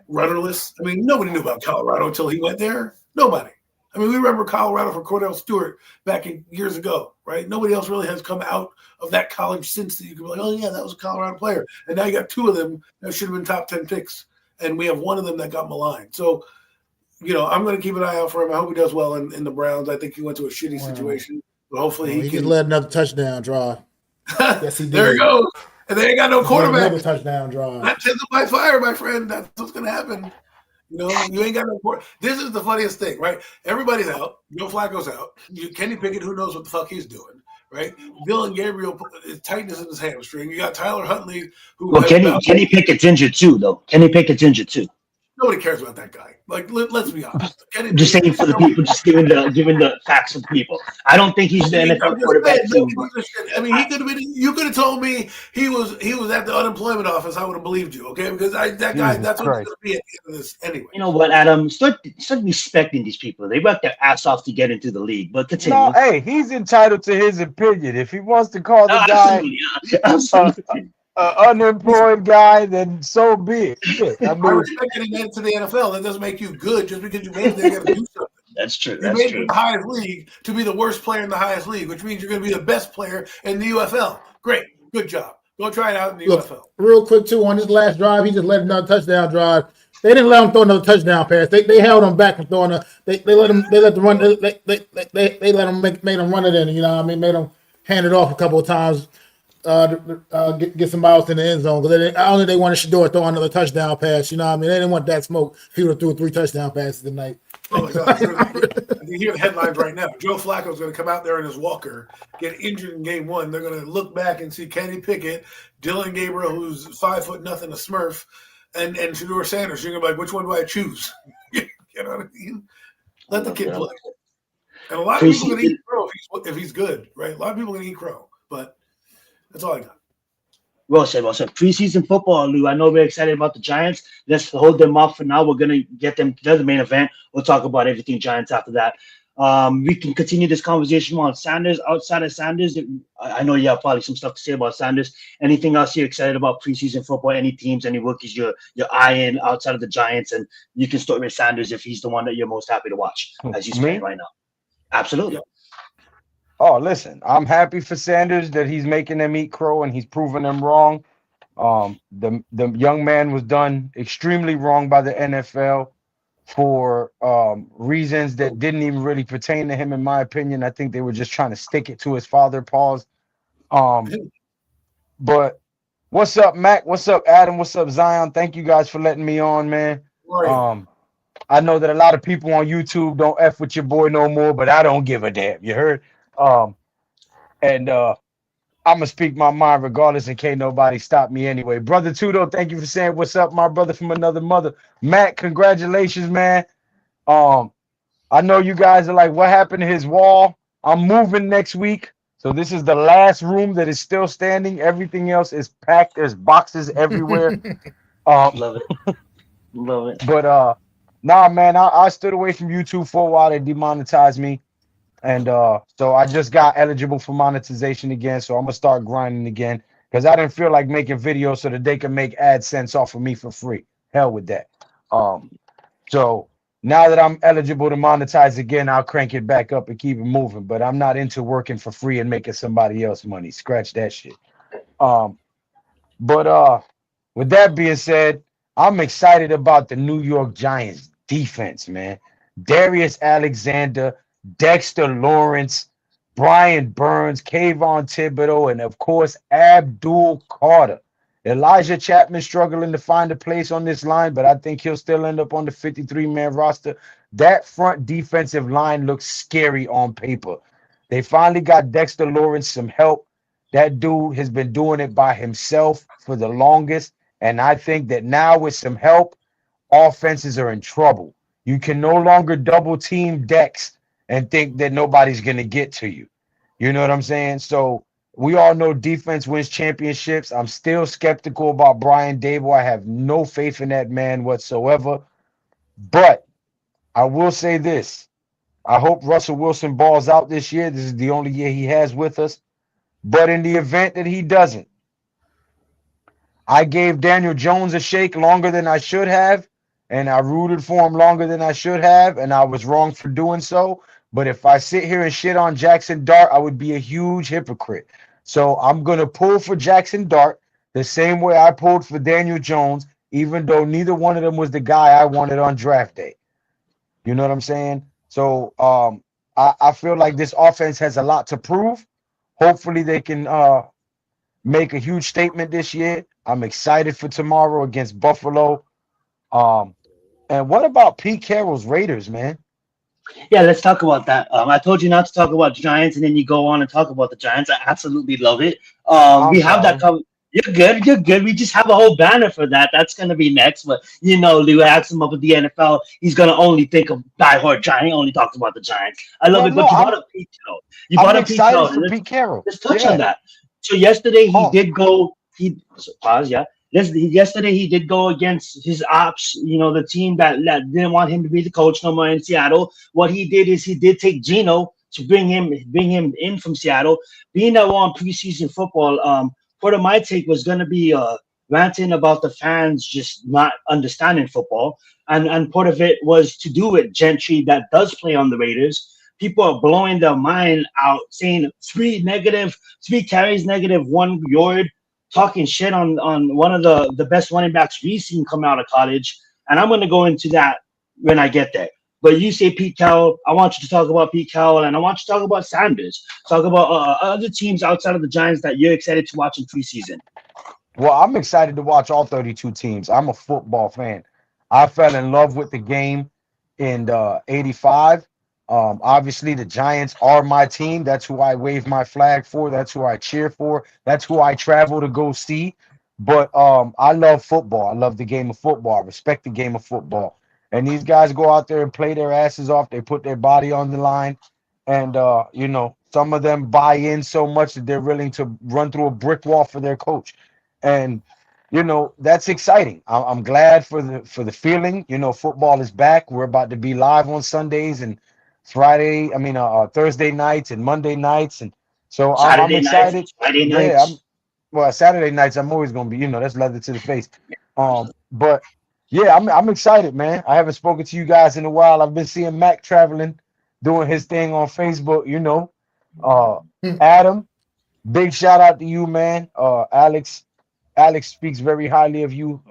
rudderless. I mean, nobody knew about Colorado until he went there. Nobody. I mean, we remember Colorado for Cordell Stewart back years ago, right? Nobody else really has come out of that college since that you can be like, oh, yeah, that was a Colorado player. And now you got two of them that should have been top 10 picks. And we have one of them that got maligned. So, I'm going to keep an eye out for him. I hope he does well in the Browns. I think he went to a shitty situation. But hopefully he just led another touchdown drive. Yes, he did. There you go. And they ain't got no quarterback. Another touchdown drive. Not tempted by fire, my friend. That's what's going to happen. You ain't got no quarterback. This is the funniest thing, right? Everybody's out. Joe Flacco's out. Kenny Pickett, who knows what the fuck he's doing, right? Dylan Gabriel is tightness in his hamstring. You got Tyler Huntley, who. Well, Kenny Pickett's injured too, though. Kenny Pickett's injured too. Nobody cares about that guy. Like, let's be honest. Just saying for the people, just giving the facts for the people. I don't think he's the NFL quarterback too. I mean, he could have been. You could have told me he was at the unemployment office. I would have believed you, okay? Because that guy, that's what he's going to be at the end of this anyway. You know what, Adam? Start respecting these people. They work their ass off to get into the league. But continue. No, hey, he's entitled to his opinion. If he wants to call the guy absolutely. Unemployed guy, then so be it. Shit, I respect getting into the NFL. That doesn't make you good just because you made it. They got to do something. That's true. You made it in the highest league to be the worst player in the highest league, which means you're going to be the best player in the UFL. Great, good job. Go try it out in the UFL. Real quick too, on his last drive, he just let another touchdown drive. They didn't let him throw another touchdown pass. They held him back from throwing a. They let him. They let the run. They let him made him run it in. You know what I mean? Made him hand it off a couple of times. Get somebody else in the end zone because I don't think they wanted Shador to throw another touchdown pass. You know what I mean? They didn't want that smoke. If he would have threw 3 touchdown passes tonight. Oh my God! You hear the headlines right now. Joe Flacco's going to come out there in his walker, get injured in game 1. They're going to look back and see Kenny Pickett, Dylan Gabriel, who's 5'0", a Smurf, and Shador Sanders. You're going to be like, which one do I choose? You know what I mean? Let the kid play. And a lot of people are going to eat crow if he's good, right? A lot of people are going to eat crow, but that's all I got. Well said, well said. Preseason football, Lou. I know we're excited about the Giants. Let's hold them off for now. We're going to get them to the main event. We'll talk about everything Giants after that. We can continue this conversation on Sanders. Outside of Sanders, I know you have probably some stuff to say about Sanders. Anything else you're excited about preseason football? Any teams, any rookies you're eyeing outside of the Giants? And you can start with Sanders if he's the one that you're most happy to watch as he's playing right now. Absolutely. Yeah. Oh, listen, I'm happy for Sanders that he's making them eat crow and he's proving them wrong. The young man was done extremely wrong by the NFL for reasons that didn't even really pertain to him, in my opinion. I think they were just trying to stick it to his father, Paws. But what's up, Mac? What's up, Adam? What's up, Zion? Thank you guys for letting me on, man. Right. I know that a lot of people on YouTube don't F with your boy no more, but I don't give a damn. You heard? I'm gonna speak my mind regardless, and can't nobody stop me anyway. Brother Tudo, thank you for saying what's up, my brother from another mother. Matt, congratulations, man. I know you guys are like, what happened to his wall? I'm moving next week, so this is the last room that is still standing. Everything else is packed. There's boxes everywhere. Love it. Love it. But nah, man, I stood away from YouTube for a while. They demonetized me. And so I just got eligible for monetization again. So I'm going to start grinding again because I didn't feel like making videos so that they can make AdSense off of me for free. Hell with that. So now that I'm eligible to monetize again, I'll crank it back up and keep it moving. But I'm not into working for free and making somebody else money. Scratch that shit. But with that being said, I'm excited about the New York Giants defense, man. Darius Alexander, Dexter Lawrence, Brian Burns, Kayvon Thibodeau, and of course, Abdul Carter. Elijah Chapman struggling to find a place on this line, but I think he'll still end up on the 53-man roster. That front defensive line looks scary on paper. They finally got Dexter Lawrence some help. That dude has been doing it by himself for the longest, and I think that now with some help, offenses are in trouble. You can no longer double team Dex and think that nobody's going to get to you. You know what I'm saying? So we all know defense wins championships. I'm still skeptical about Brian Dable. I have no faith in that man whatsoever. But I will say this. I hope Russell Wilson balls out this year. This is the only year he has with us. But in the event that he doesn't, I gave Daniel Jones a shake longer than I should have, and I rooted for him longer than I should have, and I was wrong for doing so. But if I sit here and shit on Jackson Dart, I would be a huge hypocrite. So I'm going to pull for Jackson Dart the same way I pulled for Daniel Jones, even though neither one of them was the guy I wanted on draft day. You know what I'm saying? So I feel like this offense has a lot to prove. Hopefully they can make a huge statement this year. I'm excited for tomorrow against Buffalo. And what about Pete Carroll's Raiders, man? Yeah, let's talk about that. I told you not to talk about Giants, and then you go on and talk about the Giants. I absolutely love it. We have that You're good. You're good. We just have a whole banner for that. That's gonna be next. But Lou asked him up with the NFL. He's gonna only think of diehard Giant. He only talks about the Giants. I love Well, it. no, But you brought up Pete Carroll. You I'm brought up Pete excited Carroll. for Pete Carroll. Let's touch on Yeah. that. So yesterday he Pause. did go. Pause. Yeah. Yesterday he did go against his ops. The team that didn't want him to be the coach no more in Seattle. What he did is he did take Geno to bring him in from Seattle. Being that we're on preseason football, part of my take was going to be ranting about the fans just not understanding football, and part of it was to do with Gentry that does play on the Raiders. People are blowing their mind out, saying three carries, -1 yard, talking shit on one of the best running backs we've seen come out of college. And I'm going to go into that when I get there. But you say Pete Carroll. I want you to talk about Pete Carroll, and I want you to talk about Sanders. Talk about other teams outside of the Giants that you're excited to watch in preseason. Well, I'm excited to watch all 32 teams. I'm a football fan. I fell in love with the game in '85. Obviously, the Giants are my team. That's who I wave my flag for. That's who I cheer for. That's who I travel to go see. But I love football. I love the game of football. I respect the game of football. And these guys go out there and play their asses off. They put their body on the line. And, some of them buy in so much that they're willing to run through a brick wall for their coach. And that's exciting. I'm glad for the feeling. Football is back. We're about to be live on Sundays and Thursday nights and Monday nights, and so I'm Saturday nights, excited. Friday Yeah, nights. Saturday nights I'm always gonna be. That's leather to the face. But yeah, I'm excited, man. I haven't spoken to you guys in a while. I've been seeing Mac traveling, doing his thing on Facebook. Adam, big shout out to you, man. Alex speaks very highly of you,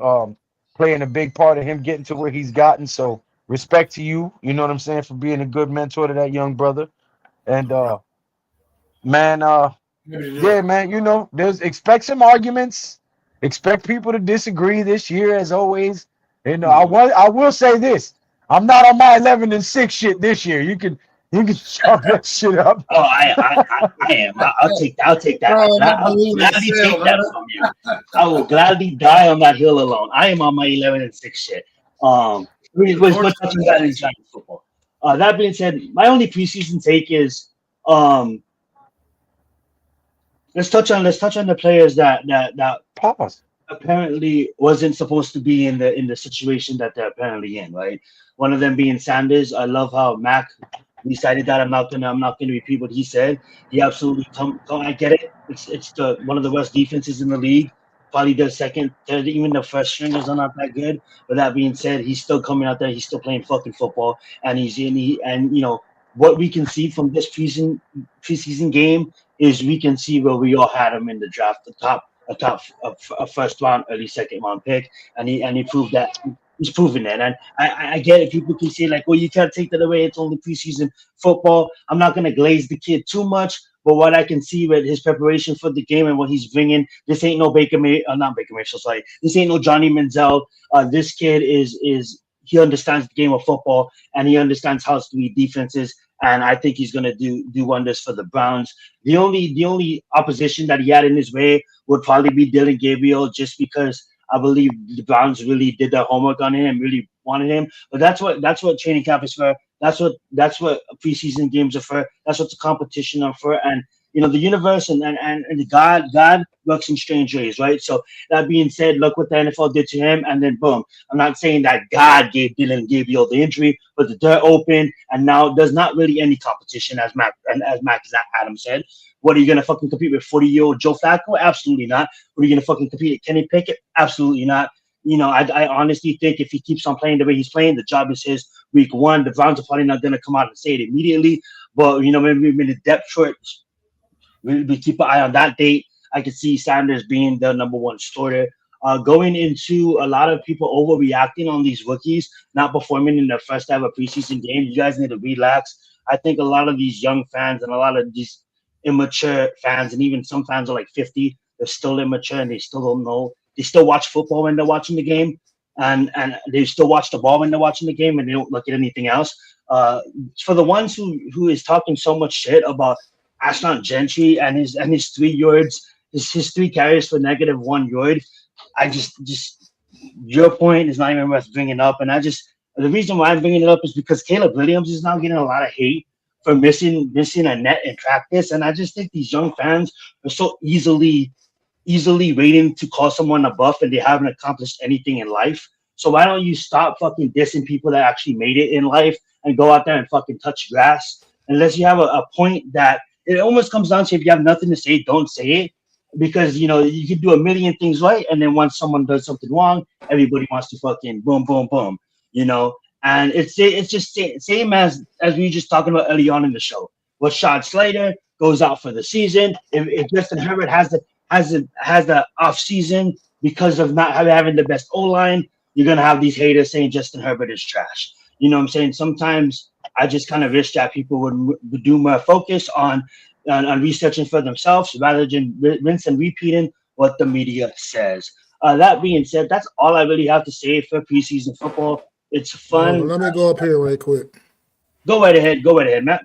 playing a big part of him getting to where he's gotten. So respect to you, you know what I'm saying, for being a good mentor to that young brother. And man, yeah, man, there's expect some arguments, expect people to disagree this year as always. I will say this. I'm not on my 11-6 shit this year. You can chalk that shit up. Oh, I am. I'll take that. I'll gladly take that from you. I will gladly die on that hill alone. I am on my 11-6 shit. We're touching that in Giants football. That being said, my only preseason take is let's touch on the players that Pause. apparently wasn't supposed to be in the situation that they're apparently in, right? One of them being Sanders. I love how Mac decided that I'm not gonna repeat what he said. He absolutely I get it. It's one of the worst defenses in the league. Probably the second, third, even the first stringers are not that good. But that being said, he's still coming out there. He's still playing fucking football, and what we can see from this preseason game is we can see where we all had him in the draft, a first round, early second round pick, and he proved that. He's proven that, and I get it. People can say like, "Well, you can't take that away. It's only preseason football." I'm not gonna glaze the kid too much, but what I can see with his preparation for the game and what he's bringing, this ain't no not Baker Mayfield. Sorry, this ain't no Johnny Manziel. This kid is he understands the game of football and he understands how to read defenses. And I think he's gonna do wonders for the Browns. The only opposition that he had in his way would probably be Dylan Gabriel, just because I believe the Browns really did their homework on him and really wanted him. But that's what training camp is for. That's what preseason games are for. That's what the competition are for. And the universe and the God works in strange ways, right? So that being said, look what the NFL did to him, and then boom. I'm not saying that God gave Dylan Gabriel the injury, but the door opened, and now there's not really any competition, as Adam said. What are you gonna fucking compete with 40-year-old Joe Flacco? Absolutely not. What are you gonna fucking compete with Kenny Pickett? Absolutely not. I honestly think if he keeps on playing the way he's playing, the job is his. Week 1, the Browns are probably not gonna come out and say it immediately, but maybe in the depth chart, we keep an eye on that date. I could see Sanders being the number 1 starter. Going into a lot of people overreacting on these rookies not performing in their first ever preseason game. You guys need to relax. I think a lot of these young fans and a lot of these immature fans, and even some fans are like 50, they're still immature and they still don't know. They still watch football when they're watching the game, and they still watch the ball when they're watching the game, and they don't look at anything else. For the ones who is talking so much shit about Ashton Gentry and his 3 yards, his 3 carries for -1 yard. I just your point is not even worth bringing up, and the reason why I'm bringing it up is because Caleb Williams is now getting a lot of hate for missing a net in practice, and I just think these young fans are so easily waiting to call someone a buff, and they haven't accomplished anything in life. So why don't you stop fucking dissing people that actually made it in life and go out there and fucking touch grass? Unless you have a point that it almost comes down to, if you have nothing to say, don't say it. Because you can do a million things right, and then once someone does something wrong, everybody wants to fucking boom, boom, boom. And it's just same as we were just talking about early on in the show. Rashad Slater goes out for the season. If Justin Herbert has the off season because of not having the best O-line, you're gonna have these haters saying Justin Herbert is trash. You know what I'm saying? Sometimes I just kind of wish that people would do more focus on researching for themselves rather than rinse and repeating what the media says. That being said, that's all I really have to say for preseason football. It's fun. Let me go up here right quick. Go right ahead, Matt.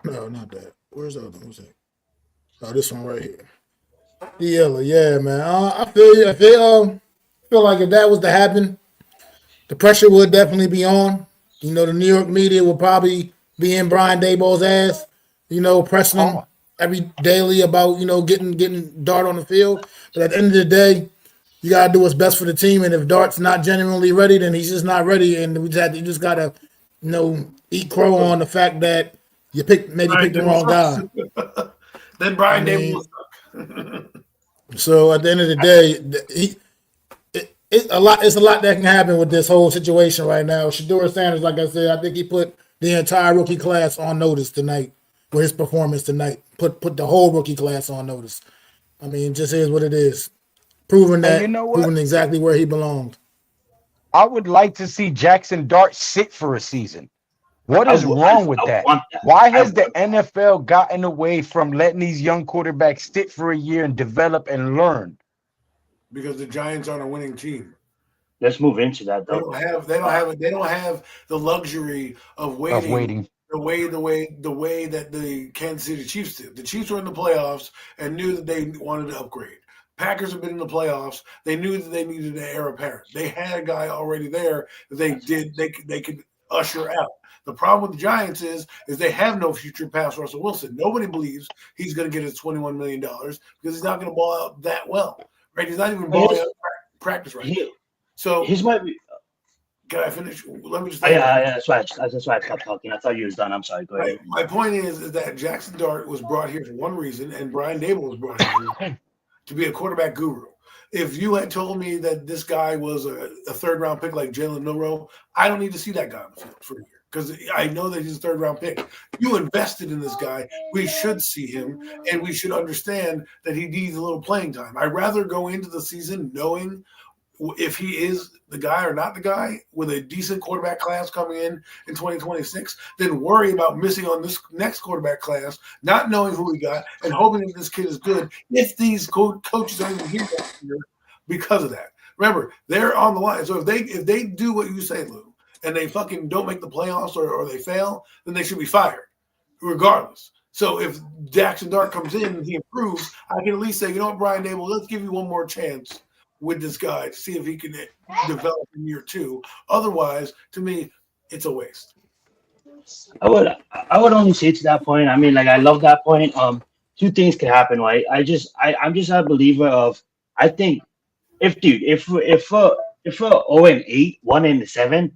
No, not that. Where's the other one? What's that? Oh, this one right here. The yellow, yeah, man. I feel like if that was to happen, the pressure would definitely be on. The New York media would probably be in Brian Daboll's ass, pressing him every daily about, getting Dart on the field. But at the end of the day, you gotta do what's best for the team. And if Dart's not genuinely ready, then he's just not ready. And you just gotta, eat crow on the fact that you picked the wrong guy. Then Brian Daboll was So at the end of the day, it's a lot that can happen with this whole situation right now. Shedeur Sanders, like I said, I think he put the entire rookie class on notice tonight with his performance tonight. Put the whole rookie class on notice. I mean, it just is what it is. Proving exactly where he belonged. I would like to see Jackson Dart sit for a season. What is wrong with that? Why has the NFL gotten away from letting these young quarterbacks sit for a year and develop and learn? Because the Giants aren't a winning team. Let's move into that, though. They don't have the luxury of waiting. The way that the Kansas City Chiefs did. The Chiefs were in the playoffs and knew that they wanted to upgrade. Packers have been in the playoffs. They knew that they needed an heir apparent. They had a guy already there that they could usher out. The problem with the Giants is they have no future past Russell Wilson. Nobody believes he's going to get his $21 million because he's not going to ball out that well. Right? He's not even balling out practice right now. So his might be. Can I finish? Let me just. Yeah. That's why I stopped talking. I thought you was done. I'm sorry. Go ahead. My point is that Jackson Dart was brought here for one reason, and Brian Daboll was brought here to be a quarterback guru. If you had told me that this guy was a third-round pick like Jalen Milroe, I don't need to see that guy on the field for a year because I know that he's a third-round pick. You invested in this guy. We should see him, and we should understand that he needs a little playing time. I'd rather go into the season knowing if he is the guy or not the guy with a decent quarterback class coming in 2026, then worry about missing on this next quarterback class, not knowing who we got and hoping that this kid is good if these coaches aren't even here next year because of that. Remember, they're on the line. So if they do what you say, Lou, and they fucking don't make the playoffs or they fail, then they should be fired regardless. So if Jackson Dart comes in and he improves, I can at least say, you know what, Brian Daboll, let's give you one more chance with this guy to see if he can develop in year 2. Otherwise, to me, it's a waste. I would only say to that point. I mean, like I love that point. Two things can happen, right? I'm just a believer of. I think if we're 0-8, 1-7,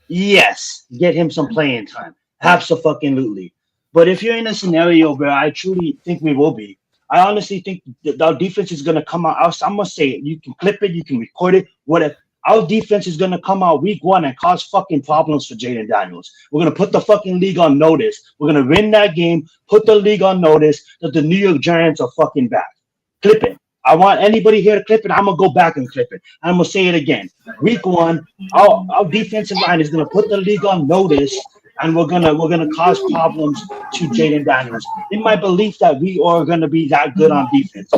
yes, get him some playing time. Absolutely. But if you're in a scenario where I truly think we will be, I honestly think that our defense is going to come out. I'm going to say it. You can clip it. You can record it. Whatever. Our defense is going to come out week 1 and cause fucking problems for Jaden Daniels. We're going to put the fucking league on notice. We're going to win that game, put the league on notice that the New York Giants are fucking back. Clip it. I want anybody here to clip it. I'm going to go back and clip it. I'm going to say it again. Week 1, our defensive line is going to put the league on notice, and we're gonna cause problems to Jaden Daniels. In my belief that we are gonna be that good on defense.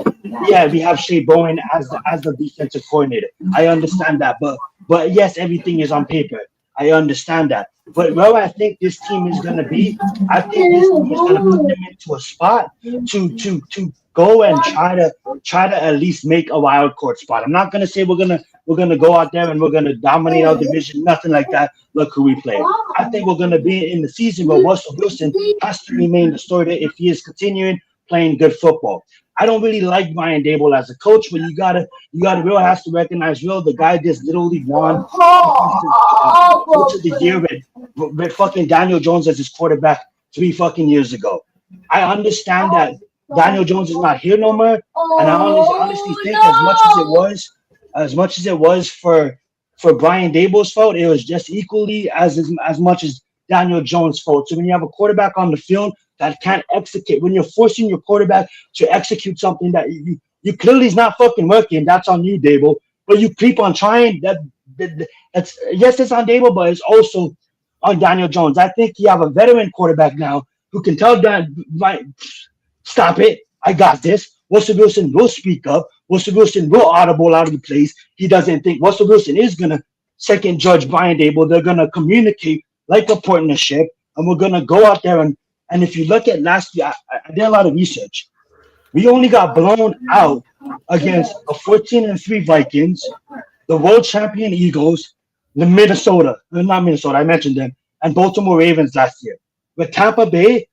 Yeah, we have Shea Bowen as the defensive coordinator. I understand that, but yes, everything is on paper. I understand that. But where I think this team is gonna be, I think this team is gonna put them into a spot to go and try to at least make a wild card spot. I'm not gonna say we're gonna go out there and we're gonna dominate our division, nothing like that. Look who we play. I think we're gonna be in the season where Russell Wilson has to remain the starter if he is continuing playing good football. I don't really like Brian Dable as a coach, but you gotta real has to recognize real the guy just literally won coach of the year with fucking Daniel Jones as his quarterback 3 fucking years ago. I understand that Daniel Jones is not here no more, and I honestly think as much as it was for Brian Dable's fault, it was just equally as much as Daniel Jones' fault. So when you have a quarterback on the field that can't execute, when you're forcing your quarterback to execute something that you clearly is not fucking working, that's on you, Dable. But you keep on trying. That's yes, it's on Dable, but it's also on Daniel Jones. I think you have a veteran quarterback now who can tell Dan, right, stop it, I got this. Russell Wilson will speak up. Russell Wilson will audible out of the place. He doesn't think Russell Wilson is gonna second judge Brian Dable. They're gonna communicate like a partnership, and we're gonna go out there and if you look at last year, I did a lot of research. We only got blown out against a 14-3 Vikings, the world champion Eagles, the not Minnesota, I mentioned them, and Baltimore Ravens last year. With Tampa Bay,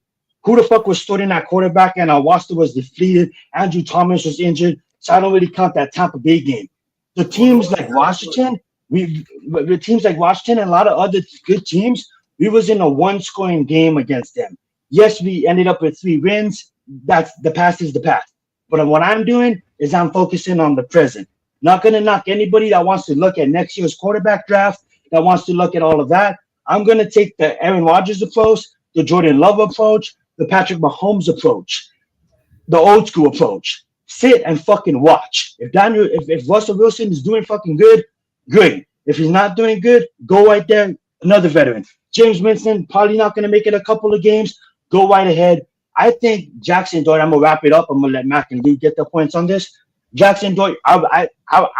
who the fuck was starting that quarterback, and our roster was depleted. Andrew Thomas was injured, so I don't really count that Tampa Bay game. The teams like Washington, with teams like Washington and a lot of other good teams, we was in a one-scoring game against them. Yes, we ended up with 3 wins. That's the past is the past. But what I'm doing is I'm focusing on the present. Not going to knock anybody that wants to look at next year's quarterback draft, that wants to look at all of that. I'm going to take the Aaron Rodgers approach, the Jordan Love approach, the Patrick Mahomes approach, the old school approach. Sit and fucking watch. If Russell Wilson is doing fucking good, great. If he's not doing good, go right there. Another veteran. James Winston, probably not going to make it a couple of games. Go right ahead. I think Jackson Dart, I'm going to wrap it up. I'm going to let Mac and Lou get the points on this. Jackson Dart, I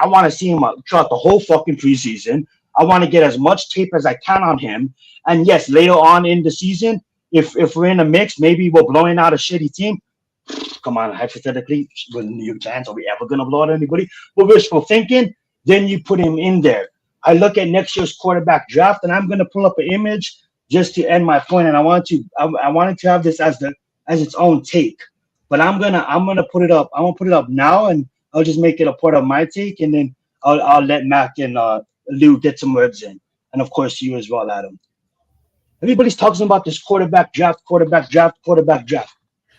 want to see him throughout the whole fucking preseason. I want to get as much tape as I can on him. And yes, later on in the season, if we're in a mix, maybe we're blowing out a shitty team. Come on, hypothetically, with the New York Giants, are we ever going to blow out anybody? But wishful thinking, then you put him in there. I look at next year's quarterback draft, and I'm going to pull up an image just to end my point. And I wanted to have this as its own take. But I'm gonna put it up. I'm gonna put it up now, and I'll just make it a part of my take, and then I'll let Mac and Lou get some words in, and of course you as well, Adam. Everybody's talking about this quarterback draft.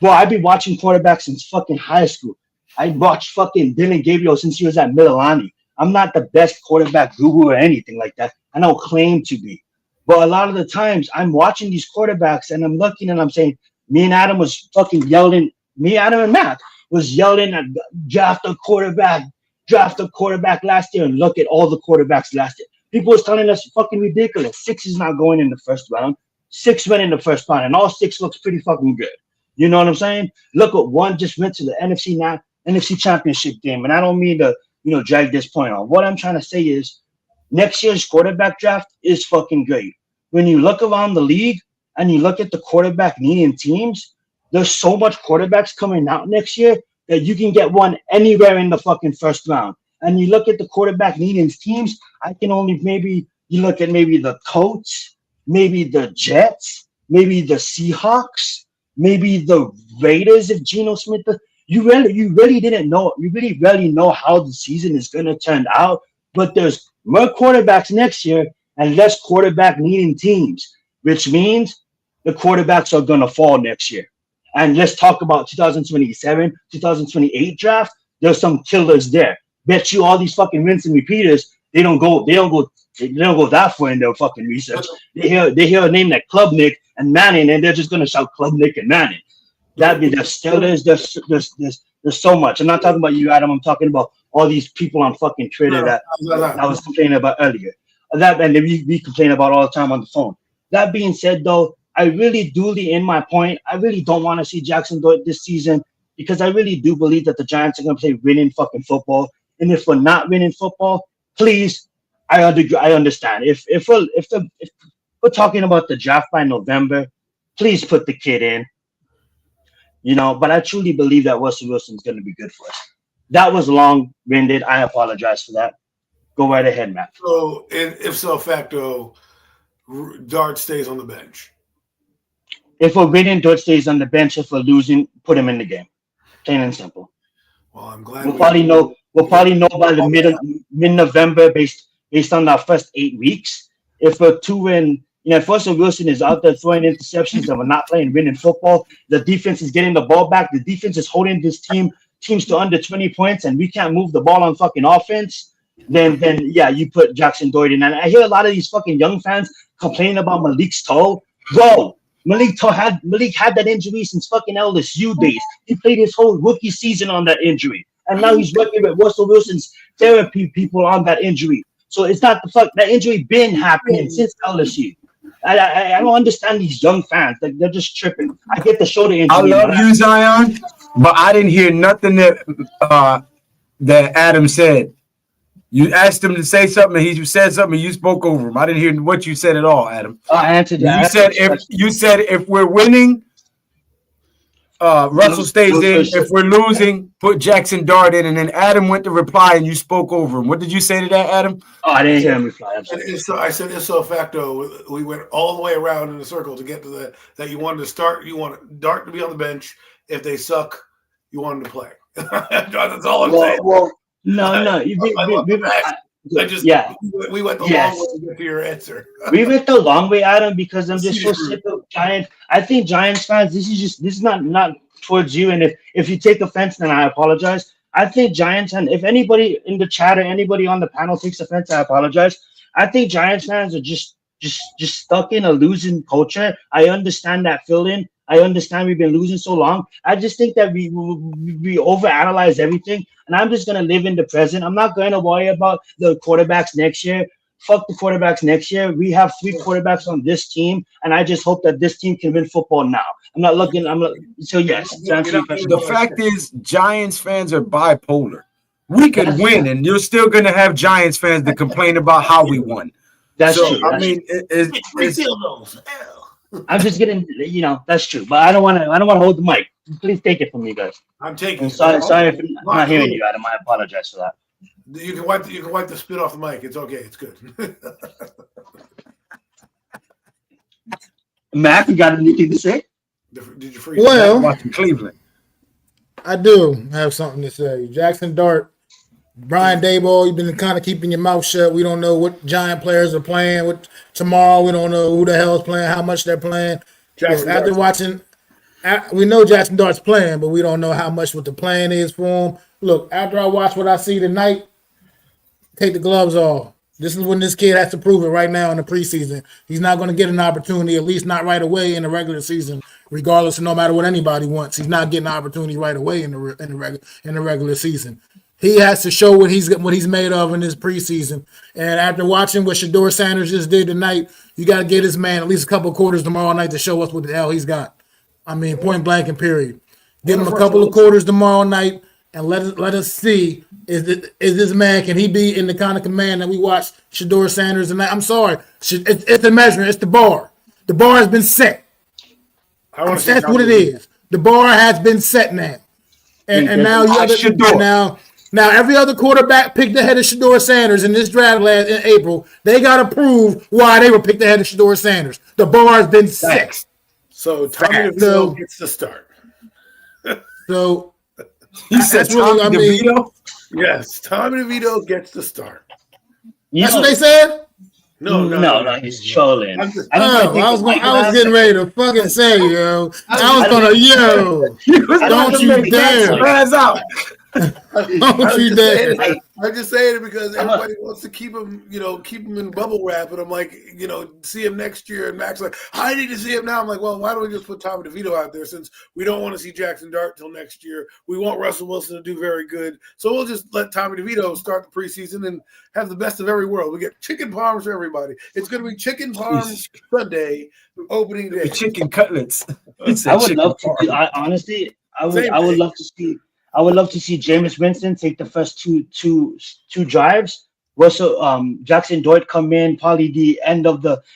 Boy, I've been watching quarterbacks since fucking high school. I watched fucking Dylan Gabriel since he was at Mililani. I'm not the best quarterback guru or anything like that. I don't claim to be. But a lot of the times I'm watching these quarterbacks and I'm looking and I'm saying, me and Adam was fucking yelling. Me, Adam, and Matt was yelling at draft a quarterback last year, and look at all the quarterbacks last year. People was telling us fucking ridiculous. 6 is not going in the first round. 6 went in the first round, and all 6 looks pretty fucking good. You know what I'm saying? Look at one just went to the NFC Championship game, and I don't mean to drag this point on. What I'm trying to say is next year's quarterback draft is fucking great. When you look around the league and you look at the quarterback needing teams, there's so much quarterbacks coming out next year that you can get one anywhere in the fucking first round. And you look at the quarterback needing teams, you look at maybe the Colts, maybe the Jets, maybe the Seahawks, maybe the Raiders if Geno Smith. You really didn't know. You really rarely know how the season is going to turn out. But there's more quarterbacks next year and less quarterback needing teams, which means the quarterbacks are going to fall next year. And let's talk about 2027, 2028 draft. There's some killers there. Bet you all these fucking rinse and repeaters, they don't go that far in their fucking research. They hear a name like Klubnik and Manning, and they're just gonna shout Klubnik and Manning. There's so much. I'm not talking about you, Adam. I'm talking about all these people on fucking Twitter that I was complaining about earlier. That and we complain about all the time on the phone. That being said, though, I really do in my point. I really don't want to see Jackson do it this season because I really do believe that the Giants are going to play winning fucking football. And if we're not winning football, please I understand. If we're talking about the draft by November, please put the kid in. But I truly believe that Russell Wilson's going to be good for us. That was long-winded. I apologize for that. Go right ahead, Matt. So, if so facto, Dart stays on the bench. If we're winning, Dart stays on the bench. If we're losing, put him in the game. Plain and simple. Well, I'm glad We'll probably know by the mid-November based on our first 8 weeks. If we're 2-win, if Russell Wilson is out there throwing interceptions and we're not playing winning football, the defense is getting the ball back. The defense is holding this teams to under 20 points, and we can't move the ball on fucking offense. Then yeah, you put Jackson Dart in. And I hear a lot of these fucking young fans complaining about Malik's toe. Bro, Malik had that injury since fucking LSU days. He played his whole rookie season on that injury, and now he's working with Russell Wilson's therapy people on that injury. So it's not that injury been happening since LSU. I don't understand these young fans. They're just tripping. I get the shoulder injury. I love you, Zion, but I didn't hear nothing that Adam said. You asked him to say something, and he said something, and you spoke over him. I didn't hear what you said at all, Adam. I answered that. You said if we're winning, Russell stays in. If we're losing, put Jackson Dart in. And then Adam went to reply, and you spoke over him. What did you say to that, Adam? Oh, I didn't hear him reply. I said if so facto, we went all the way around in a circle to get to that you wanted to start. You want Dart to be on the bench. If they suck, you want him to play. That's all I'm saying. Well, no. We went the long way to get to your answer. We went the long way, Adam, because I'm just so sick of Giants. I think Giants fans, this is not towards you. And if you take offense, then I apologize. I think Giants, and if anybody in the chat or anybody on the panel takes offense, I apologize. I think Giants fans are just stuck in a losing culture. I understand that feeling. I understand we've been losing so long. I just think that we overanalyze everything, and I'm just going to live in the present. I'm not going to worry about the quarterbacks next year. Fuck the quarterbacks next year. We have 3 quarterbacks on this team, and I just hope that this team can win football now. So yes. The fact is, Giants fans are bipolar. We could win, and you're still going to have Giants fans that complain about how we won. That's true. I'm just getting, that's true. But I don't want to hold the mic. Please take it from me, guys. I'm taking it. Sorry if I'm not hearing you, Adam. I apologize for that. You can wipe the spit off the mic. It's okay. It's good. Mac, you got anything to say? Did you freeze? Well, watching Cleveland. I do have something to say. Jackson Dart, Brian Daboll, you've been kind of keeping your mouth shut. We don't know what Giant players are playing. Tomorrow, we don't know who the hell is playing, how much they're playing. We know Jackson Dart's playing, but we don't know how much what the plan is for him. Look, after I watch what I see tonight, take the gloves off. This is when this kid has to prove it right now in the preseason. He's not going to get an opportunity, at least not right away in the regular season, regardless of no matter what anybody wants. He's not getting an opportunity right away in the regular season. He has to show what he's made of in this preseason. And after watching what Shedeur Sanders just did tonight, you got to get this man at least a couple of quarters tomorrow night to show us what the hell he's got. I mean, point blank and period. Give him a couple of quarters tomorrow night and let us see is this man, can he be in the kind of command that we watched Shedeur Sanders tonight? I'm sorry. It's the measurement. It's the bar. The bar has been set. That's what it is. The bar has been set now. And now every other quarterback picked ahead of Shedeur Sanders in this draft in April. They got to prove why they were picked ahead of Shedeur Sanders. The bar has been set. So Tommy DeVito gets the start. So he said Tommy DeVito? Yes, Tommy DeVito gets the start. That's what they said? No, he's trolling. I was getting ready to fucking say, yo. Don't you dare. Don't you dare. I'm just saying it because everybody wants to keep him in bubble wrap. And I'm like, see him next year. And Mac's like, I need to see him now. I'm like, well, why don't we just put Tommy DeVito out there since we don't want to see Jackson Dart till next year? We want Russell Wilson to do very good. So we'll just let Tommy DeVito start the preseason and have the best of every world. We get chicken parms for everybody. It's going to be chicken parms Sunday, opening day. Chicken cutlets. I would love to. Honestly, I would love to see. I would love to see Jameis Winston take the first two drives Jackson Dort come in probably the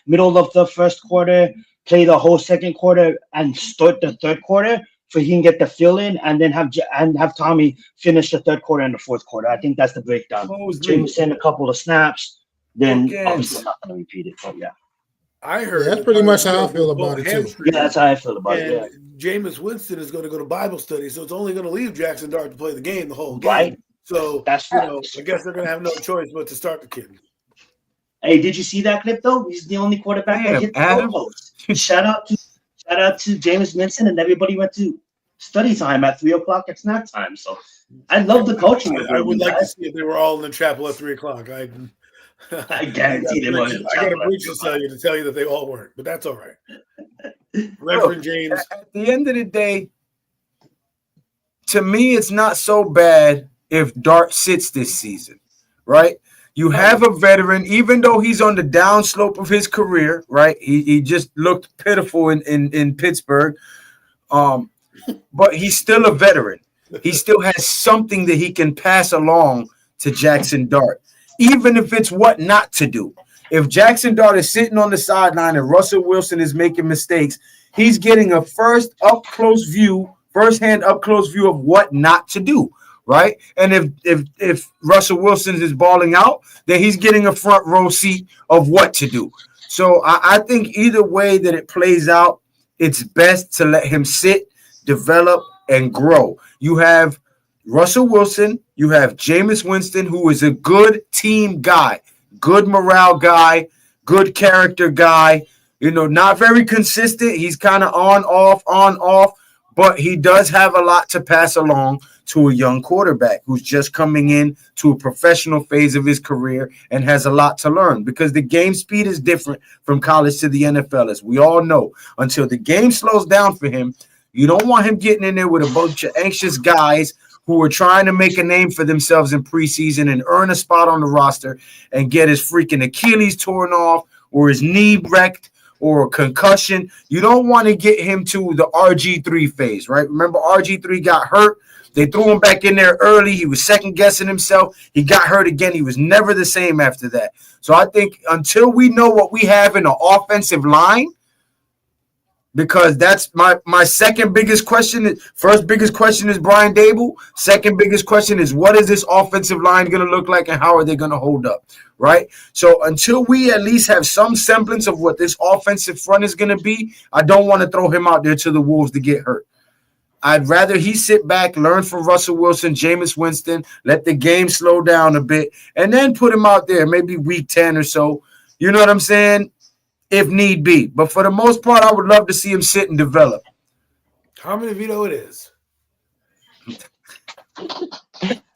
middle of the first quarter, play the whole second quarter, and start the third quarter so he can get the fill in, and then have Tommy finish the third quarter and the fourth quarter. I think that's the breakdown. Jameson a couple of snaps, then obviously I'm not going to repeat it, but yeah. I heard that's pretty much how I feel about it too. Yeah, that's how I feel about it. Yeah. Jameis Winston is going to go to Bible study, so it's only going to leave Jackson Dart to play the game the whole game. Right. So That's I guess they're going to have no choice but to start the kid. Hey, did you see that clip though? He's the only quarterback that hit the goalpost. Shout out to Jameis Winston, and everybody went to study time at 3:00 at snack time. So I love the coaching. I would like to see if they were all in the chapel at 3:00. I guarantee they were. I got a breach to tell you that they all weren't, but that's all right. Reverend James. At the end of the day, to me, it's not so bad if Dart sits this season, right? You have a veteran, even though he's on the downslope of his career, right? He just looked pitiful in Pittsburgh, but he's still a veteran. He still has something that he can pass along to Jackson Dart, even if it's what not to do. If Jackson Dart is sitting on the sideline and Russell Wilson is making mistakes, he's getting a first-hand up close view of what not to do. Right. And if Russell Wilson is balling out, then he's getting a front row seat of what to do. So I think either way that it plays out, it's best to let him sit, develop, and grow. You have Russell Wilson, you have Jameis Winston, who is a good team guy, good morale guy, good character guy, not very consistent. He's kind of on, off, but he does have a lot to pass along to a young quarterback who's just coming in to a professional phase of his career and has a lot to learn, because the game speed is different from college to the NFL, as we all know. Until the game slows down for him, you don't want him getting in there with a bunch of anxious guys who are trying to make a name for themselves in preseason and earn a spot on the roster and get his freaking Achilles torn off or his knee wrecked or a concussion. You don't want to get him to the RG3 phase, right? Remember, RG3 got hurt. They threw him back in there early. He was second-guessing himself. He got hurt again. He was never the same after that. So I think until we know what we have in the offensive line, because that's my second biggest question. First biggest question is Brian Dable. Second biggest question is, what is this offensive line going to look like and how are they going to hold up, right? So until we at least have some semblance of what this offensive front is going to be, I don't want to throw him out there to the Wolves to get hurt. I'd rather he sit back, learn from Russell Wilson, Jameis Winston, let the game slow down a bit, and then put him out there maybe week 10 or so. You know what I'm saying? If need be. But for the most part, I would love to see him sit and develop. How many veto it is?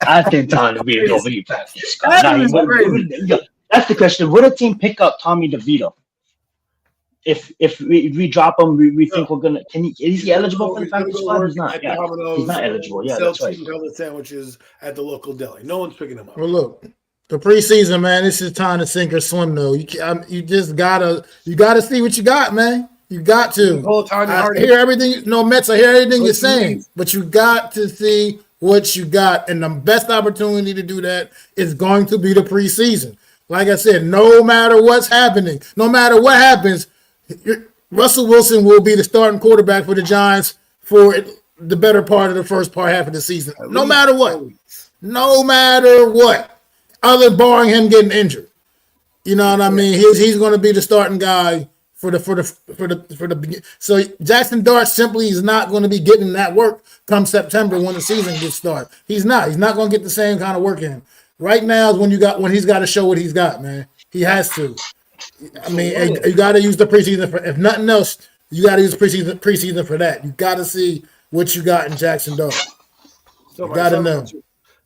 I think Tommy DeVito over you. That is crazy. That's the question. Would a team pick up Tommy DeVito? If we drop him, we think we're gonna. Is he eligible for the practice squad? He's not. Yeah, he's not eligible. Yeah, that's right. Sell sandwiches at the local deli. No one's picking him up. Well, look, the preseason, man. This is time to sink or swim. Though you just gotta see what you got, man. You got to. I hear everything. No, Mets. I hear everything you're saying, but you got to see what you got, and the best opportunity to do that is going to be the preseason. Like I said, no matter what's happening, no matter what happens, Russell Wilson will be the starting quarterback for the Giants for the better part of the first half of the season. No matter what, other than barring him getting injured. You know what I mean? He's going to be the starting guy for the. So Jackson Dart simply is not going to be getting that work come September when the season gets started. He's not going to get the same kind of work in. Right now is when he's got to show what he's got, man. He has to. I mean, you got to use the preseason for, if nothing else, you got to use preseason for that. You got to see what you got in Jackson Dart. You got to know.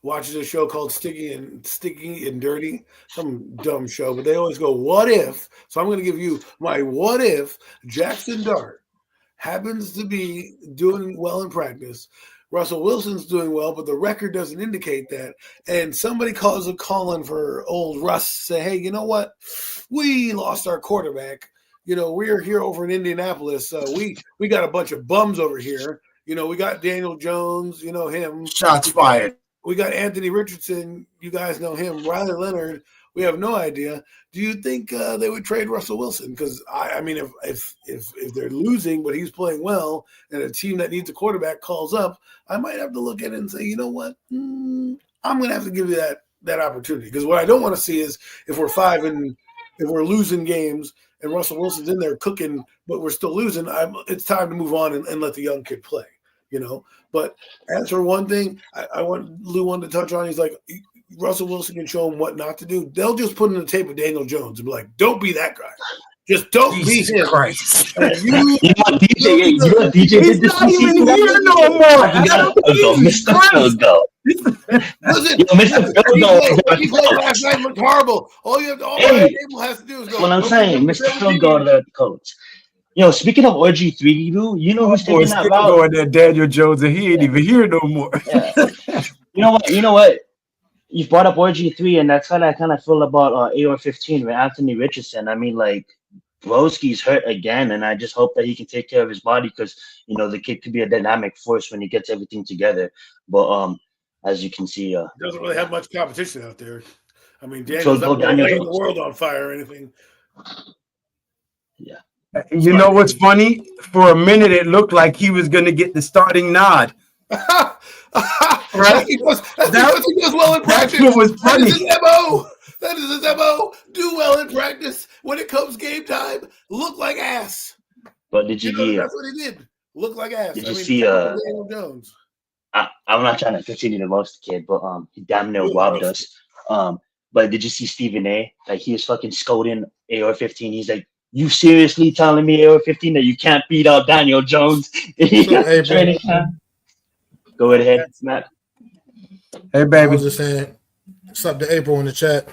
Watches a show called Sticky and Dirty, some dumb show, but they always go, what if? So I'm going to give you my what if Jackson Dart happens to be doing well in practice. Russell Wilson's doing well, but the record doesn't indicate that. And somebody calls a call-in for old Russ, say, hey, you know what? We lost our quarterback. You know, we're here over in Indianapolis. We got a bunch of bums over here. You know, we got Daniel Jones, you know him. Shots fired. We got Anthony Richardson. You guys know him. Riley Leonard. We have no idea. Do you think they would trade Russell Wilson? Because I mean, if they're losing, but he's playing well, and a team that needs a quarterback calls up, I might have to look at it and say, you know what, I'm going to have to give you that opportunity. Because what I don't want to see is if we're losing games and Russell Wilson's in there cooking, but we're still losing, it's time to move on and let the young kid play. But as for one thing, I want Lou wanted to touch on. He's like, Russell Wilson can show him what not to do. They'll just put in the tape of Daniel Jones and be like, don't be that guy. Just don't be him. Christ. DJ did He's this not season. even here no more. Mr. Field Goal. Listen, Mr. Field Goal. what he played last night looked horrible. All Hey, Abel has to do is go. what I'm saying, Mr. Field Goal, the coach. Speaking of RG3, you know who's taking that route? Going there, Daniel Jones, and he ain't even here no more. Yeah. You know what? You brought up RG3, and that's how I kind of feel about AR-15 with Anthony Richardson. I mean, like, Broski's hurt again, and I just hope that he can take care of his body because, the kid could be a dynamic force when he gets everything together. But as you can see, doesn't really have much competition out there. I mean, Daniel's not lighting the world on fire or anything. Yeah. You know what's funny? For a minute, it looked like he was going to get the starting nod. Right? He does well in practice. That's what was funny. That is his MO. Do well in practice. When it comes game time, look like ass. But did you that's what he did. Look like ass. Did you see Daniel Jones? I'm not trying to continue to roast the kid, but he damn near robbed us. But did you see Stephen A? Like, he was fucking scolding AR-15. He's like, you seriously telling me AR-15 that you can't beat out Daniel Jones? Go ahead, Matt. Hey, I baby. was just saying, what's up to April in the chat?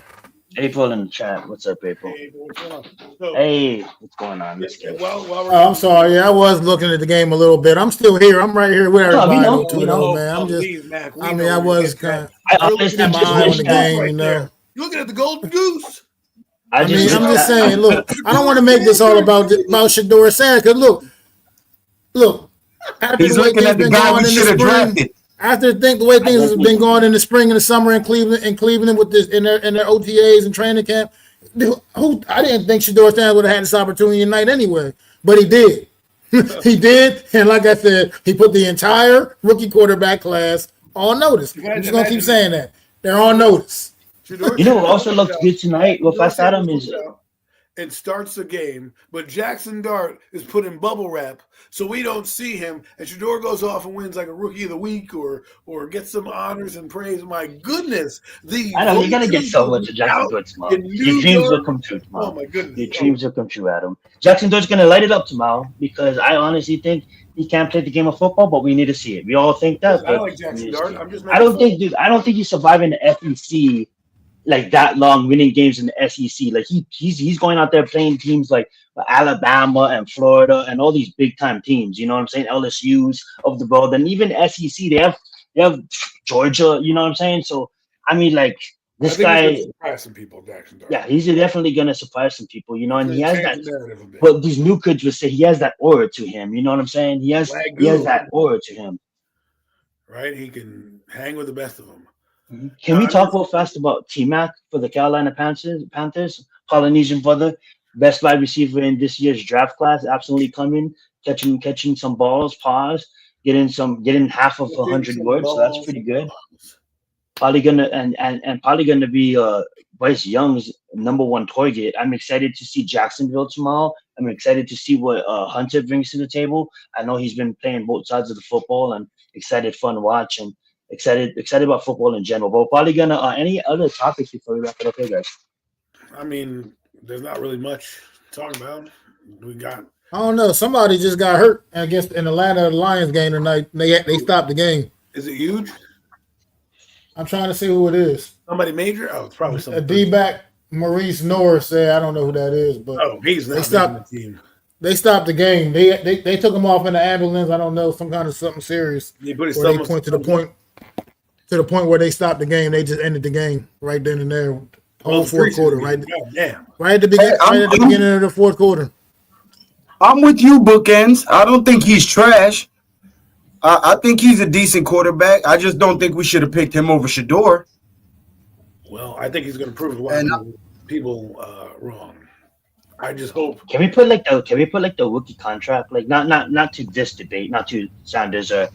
April in the chat. What's up, April? Hey, what's going on? I'm sorry. Yeah, I was looking at the game a little bit. I'm still here. I'm right here with everybody. Man. I'm just. I was kind of. I honestly had my eye on the game. You're looking at the golden goose. I'm just saying. Look, I don't want to make this all about Shedeur Sanders because look. He's looking at the guy we should have drafted. After the way things have been going in the spring and the summer in Cleveland with this in their OTAs and training camp, I didn't think Shedeur Sanders would have had this opportunity tonight anyway, but he did. He did, and like I said, he put the entire rookie quarterback class on notice. I'm just gonna keep saying that they're on notice. You know what also looks good tonight? Well, if I saw him is. And starts the game, but Jackson Dart is put in bubble wrap, so we don't see him. And Shedeur goes off and wins like a rookie of the week, or gets some honors and praise. My goodness, I know you're gonna get so much of Jackson Dart tomorrow. Your dreams will come true tomorrow. Oh my goodness, your dreams will come true, Adam. Jackson Dart's gonna light it up tomorrow because I honestly think he can't play the game of football, but we need to see it. We all think that. I like Jackson Dart. I don't think he's surviving the SEC. Like that long winning games in the SEC. Like he's going out there playing teams like Alabama and Florida and all these big time teams, you know what I'm saying? LSU's of the world, and even SEC, they have Georgia, you know what I'm saying? So I mean, like this guy he's surprise some people, Jackson Dart. Yeah, he's definitely gonna surprise some people, you know, and he has that. But these new kids would say he has that aura to him, you know what I'm saying? He has that aura to him. Right? He can hang with the best of them. Can we talk real fast about T-Mac for the Carolina Panthers? Polynesian brother, best wide receiver in this year's draft class, absolutely coming, catching some balls, getting half of 100 yards, so that's pretty good. Probably gonna be Bryce Young's number one target. I'm excited to see Jacksonville tomorrow. I'm excited to see what Hunter brings to the table. I know he's been playing both sides of the football, and fun to watch, and excited about football in general. But we're probably gonna any other topics before we wrap it up here, guys? I mean, there's not really much to talk about. I don't know. Somebody just got hurt against in Atlanta Lions game tonight. They stopped the game. Is it huge? I'm trying to see who it is. Somebody major? Oh, it's probably somebody. A D-back, Maurice Norris said, I don't know who that is, but he's not the team. They stopped the game. They took him off in the ambulance. I don't know, something serious. They put his to the point where they stopped the game. They just ended the game right then and there. Whole fourth quarter, right? Right at the beginning of the fourth quarter. I'm with you, Bookends. I don't think he's trash. I think he's a decent quarterback. I just don't think we should have picked him over Shedeur. Well, I think he's going to prove a lot of people wrong. I just hope. Can we put like the rookie contract? Like not to this debate, not to Sanders or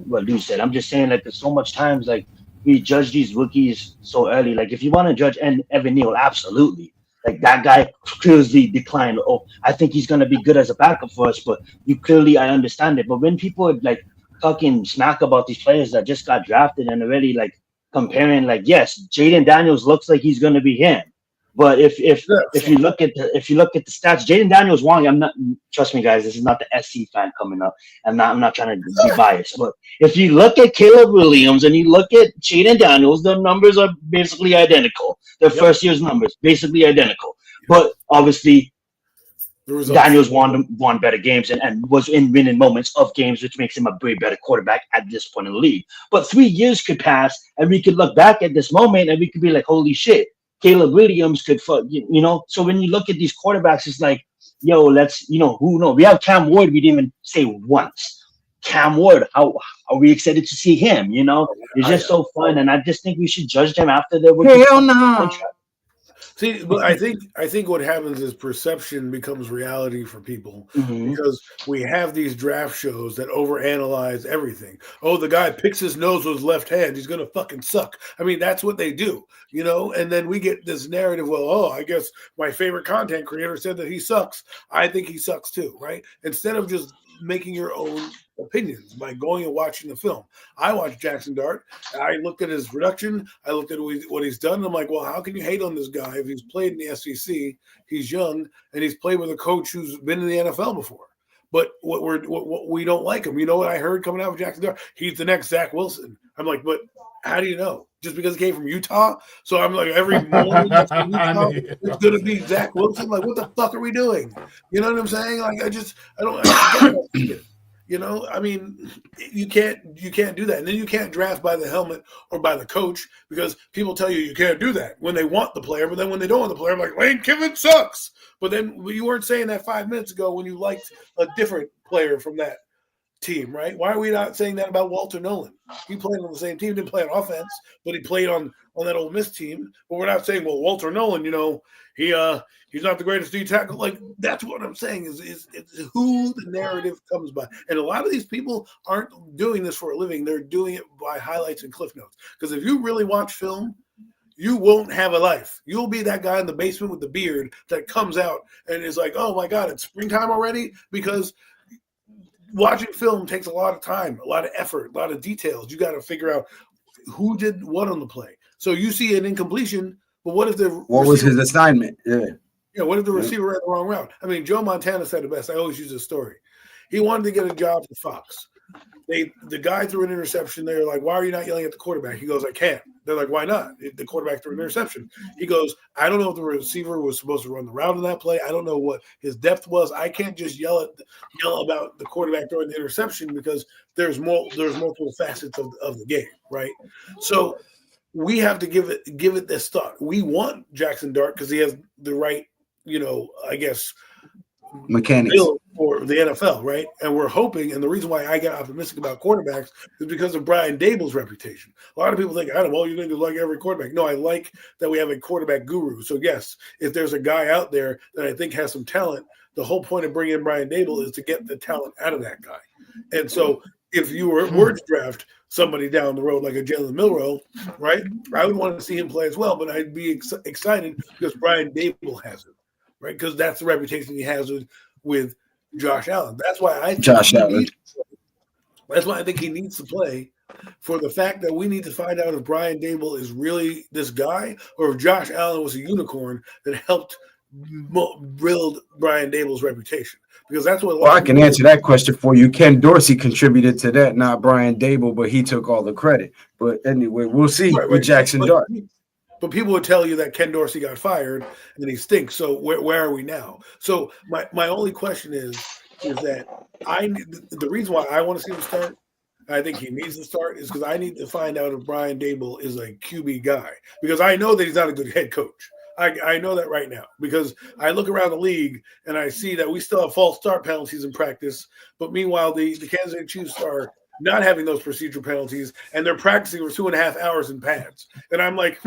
what Lou said. I'm just saying like there's so much times like we judge these rookies so early. Like if you want to judge Evan Neal, absolutely. Like that guy clearly declined. Oh, I think he's gonna be good as a backup for us, but I understand it. But when people are like talking smack about these players that just got drafted and already like comparing, like yes, Jaden Daniels looks like he's gonna be him. But if you look at the stats, Jaden Daniels won. I'm not, trust me, guys. This is not the SC fan coming up. I'm not trying to be biased. But if you look at Caleb Williams and you look at Jaden Daniels, the numbers are basically identical. Their first year's numbers basically identical. But obviously, Daniels won better games and was in winning moments of games, which makes him a way better quarterback at this point in the league. But 3 years could pass, and we could look back at this moment, and we could be like, "Holy shit." Caleb Williams could, So when you look at these quarterbacks, it's like, yo, let's, who knows? We have Cam Ward. We didn't even say once. Cam Ward, how are we excited to see him? It's just so fun, and I just think we should judge them after their contract. See, but I think what happens is perception becomes reality for people because we have these draft shows that overanalyze everything. Oh, the guy picks his nose with his left hand. He's gonna fucking suck. I mean, that's what they do, And then we get this narrative. Well, I guess my favorite content creator said that he sucks. I think he sucks too, right? Instead of just making your own opinions by going and watching the film. I watched Jackson Dart. I looked at his production. I looked at what he's done. And I'm like, well, how can you hate on this guy if he's played in the SEC? He's young and he's played with a coach who's been in the NFL before. But what we don't like him. You know what I heard coming out of Jackson Dart? He's the next Zach Wilson. I'm like, but how do you know? Just because he came from Utah? So I'm like, every morning it's going to be Zach Wilson. Like, what the fuck are we doing? You know what I'm saying? Like, I don't. I mean, you can't do that. And then you can't draft by the helmet or by the coach because people tell you can't do that when they want the player. But then when they don't want the player, I'm like, Lane Kiffin sucks. But then you weren't saying that 5 minutes ago when you liked a different player from that team, right? Why are we not saying that about Walter Nolan? He played on the same team, didn't play on offense, but he played on that Ole Miss team. But we're not saying, well, Walter Nolan, he's not the greatest D tackle. Like, that's what I'm saying is who the narrative comes by. And a lot of these people aren't doing this for a living. They're doing it by highlights and cliff notes. Because if you really watch film, you won't have a life. You'll be that guy in the basement with the beard that comes out and is like, oh, my God, it's springtime already? Because watching film takes a lot of time, a lot of effort, a lot of details. You got to figure out who did what on the play. So you see an incompletion, but what if what was his assignment? Yeah. What if the receiver ran the wrong route? I mean, Joe Montana said it best. I always use this story. He wanted to get a job for Fox. The guy threw an interception. They're like, why are you not yelling at the quarterback? He goes, I can't. They're like, why not? The quarterback threw an interception. He goes, I don't know if the receiver was supposed to run the route in that play. I don't know what his depth was. I can't just yell about the quarterback throwing the interception because there's multiple facets of the game, right? So we have to give it this thought. We want Jackson Dart because he has the right, I guess, mechanics for the NFL, right? And we're hoping, and the reason why I get optimistic about quarterbacks is because of Brian Dable's reputation. A lot of people think, well, you need to like every quarterback. No, I like that we have a quarterback guru. So yes, if there's a guy out there that I think has some talent, the whole point of bringing in Brian Dable is to get the talent out of that guy. And so if you were to draft somebody down the road like a Jalen Milroe, right, I would want to see him play as well, but I'd be excited because Brian Dable has it, right? Because that's the reputation he has with Josh Allen. That's why I think he needs to play, for the fact that we need to find out if Brian Dable is really this guy or if Josh Allen was a unicorn that helped build Brian Dable's reputation. Because that's what. Well, I can answer that question for you. Ken Dorsey contributed to that, not Brian Dable, but he took all the credit. But anyway, we'll see with Jackson Dart. But people would tell you that Ken Dorsey got fired and he stinks. So where are we now? So my only question is that the reason why I want to see him start, I think he needs to start, is because I need to find out if Brian Dable is a QB guy. Because I know that he's not a good head coach. I know that right now because I look around the league and I see that we still have false start penalties in practice. But meanwhile, the Kansas City Chiefs are not having those procedure penalties, and they're practicing for 2.5 hours in pads. And I'm like,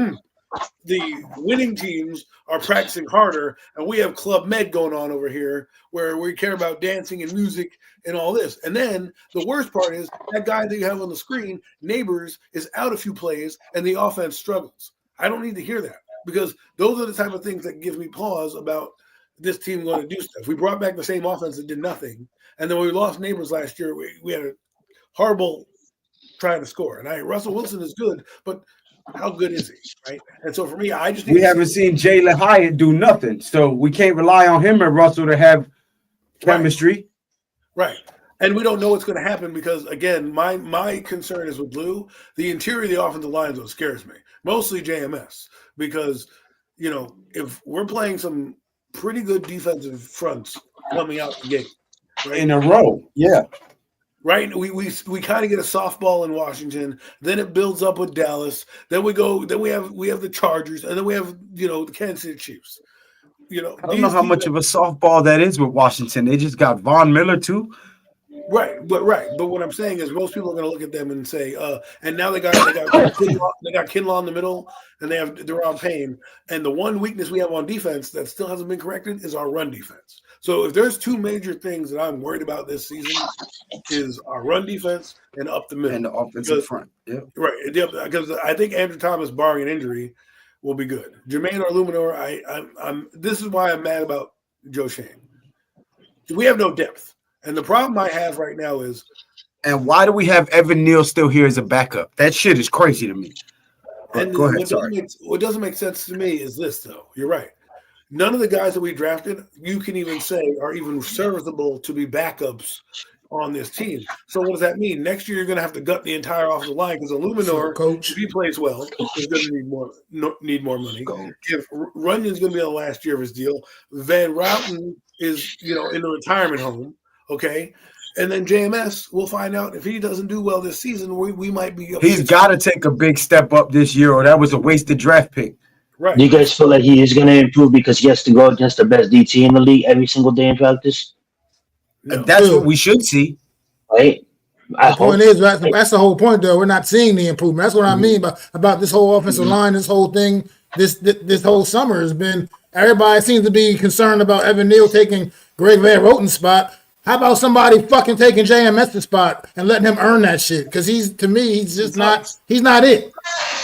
the winning teams are practicing harder, and we have Club Med going on over here where we care about dancing and music and all this. And then the worst part is that guy that you have on the screen, Neighbors, is out a few plays, and the offense struggles. I don't need to hear that because those are the type of things that gives me pause about this team going to do stuff. We brought back the same offense that did nothing, and then when we lost Neighbors last year, we had a horrible trying to score. And Russell Wilson is good, but how good is he, right? And so for me, I just we haven't seen Jalen Hyatt do nothing, so we can't rely on him and Russell to have chemistry. Right. And we don't know what's going to happen because, again, my concern is with Lou. The interior of the offensive line is what scares me, mostly JMS, because, you know, if we're playing some pretty good defensive fronts coming out the gate, right? In a row, yeah. Right, we kind of get a softball in Washington, then it builds up with Dallas, then we have the Chargers, and then we have the Kansas City Chiefs. I don't know how much of a softball that is with Washington. They just got Von Miller too. Right. But what I'm saying is most people are going to look at them and say, and now they got Kinlaw in the middle, and they have Deron Payne, and the one weakness we have on defense that still hasn't been corrected is our run defense. So if there's two major things that I'm worried about this season, is our run defense and up the middle and the offensive front. Yeah, right. Because I think Andrew Thomas, barring an injury, will be good. Jermaine or Luminor, I'm. This is why I'm mad about Joe Shane. We have no depth. And the problem I have right now is, and why do we have Evan Neal still here as a backup? That shit is crazy to me. And go ahead. What doesn't make sense to me is this, though. You're right. None of the guys that we drafted, you can even say, are even serviceable to be backups on this team. So what does that mean? Next year, you're going to have to gut the entire offensive line because Illuminor, if he plays well, is going to need more money. If Runyon's going to be on the last year of his deal, Van Routen is in the retirement home. Okay, and then JMS, we'll find out if he doesn't do well this season. We might be. He's got to take a big step up this year, or that was a wasted draft pick. Right. Do you guys feel like he is going to improve because he has to go against the best DT in the league every single day in practice? No. That's what we should see. Right. The point is, that's the whole point, though. We're not seeing the improvement. That's what I mean about this whole offensive line, this whole thing, this whole summer has been, everybody seems to be concerned about Evan Neal taking Greg Van Roten's spot. How about somebody fucking taking JMS's spot and letting him earn that shit? Because he's not it.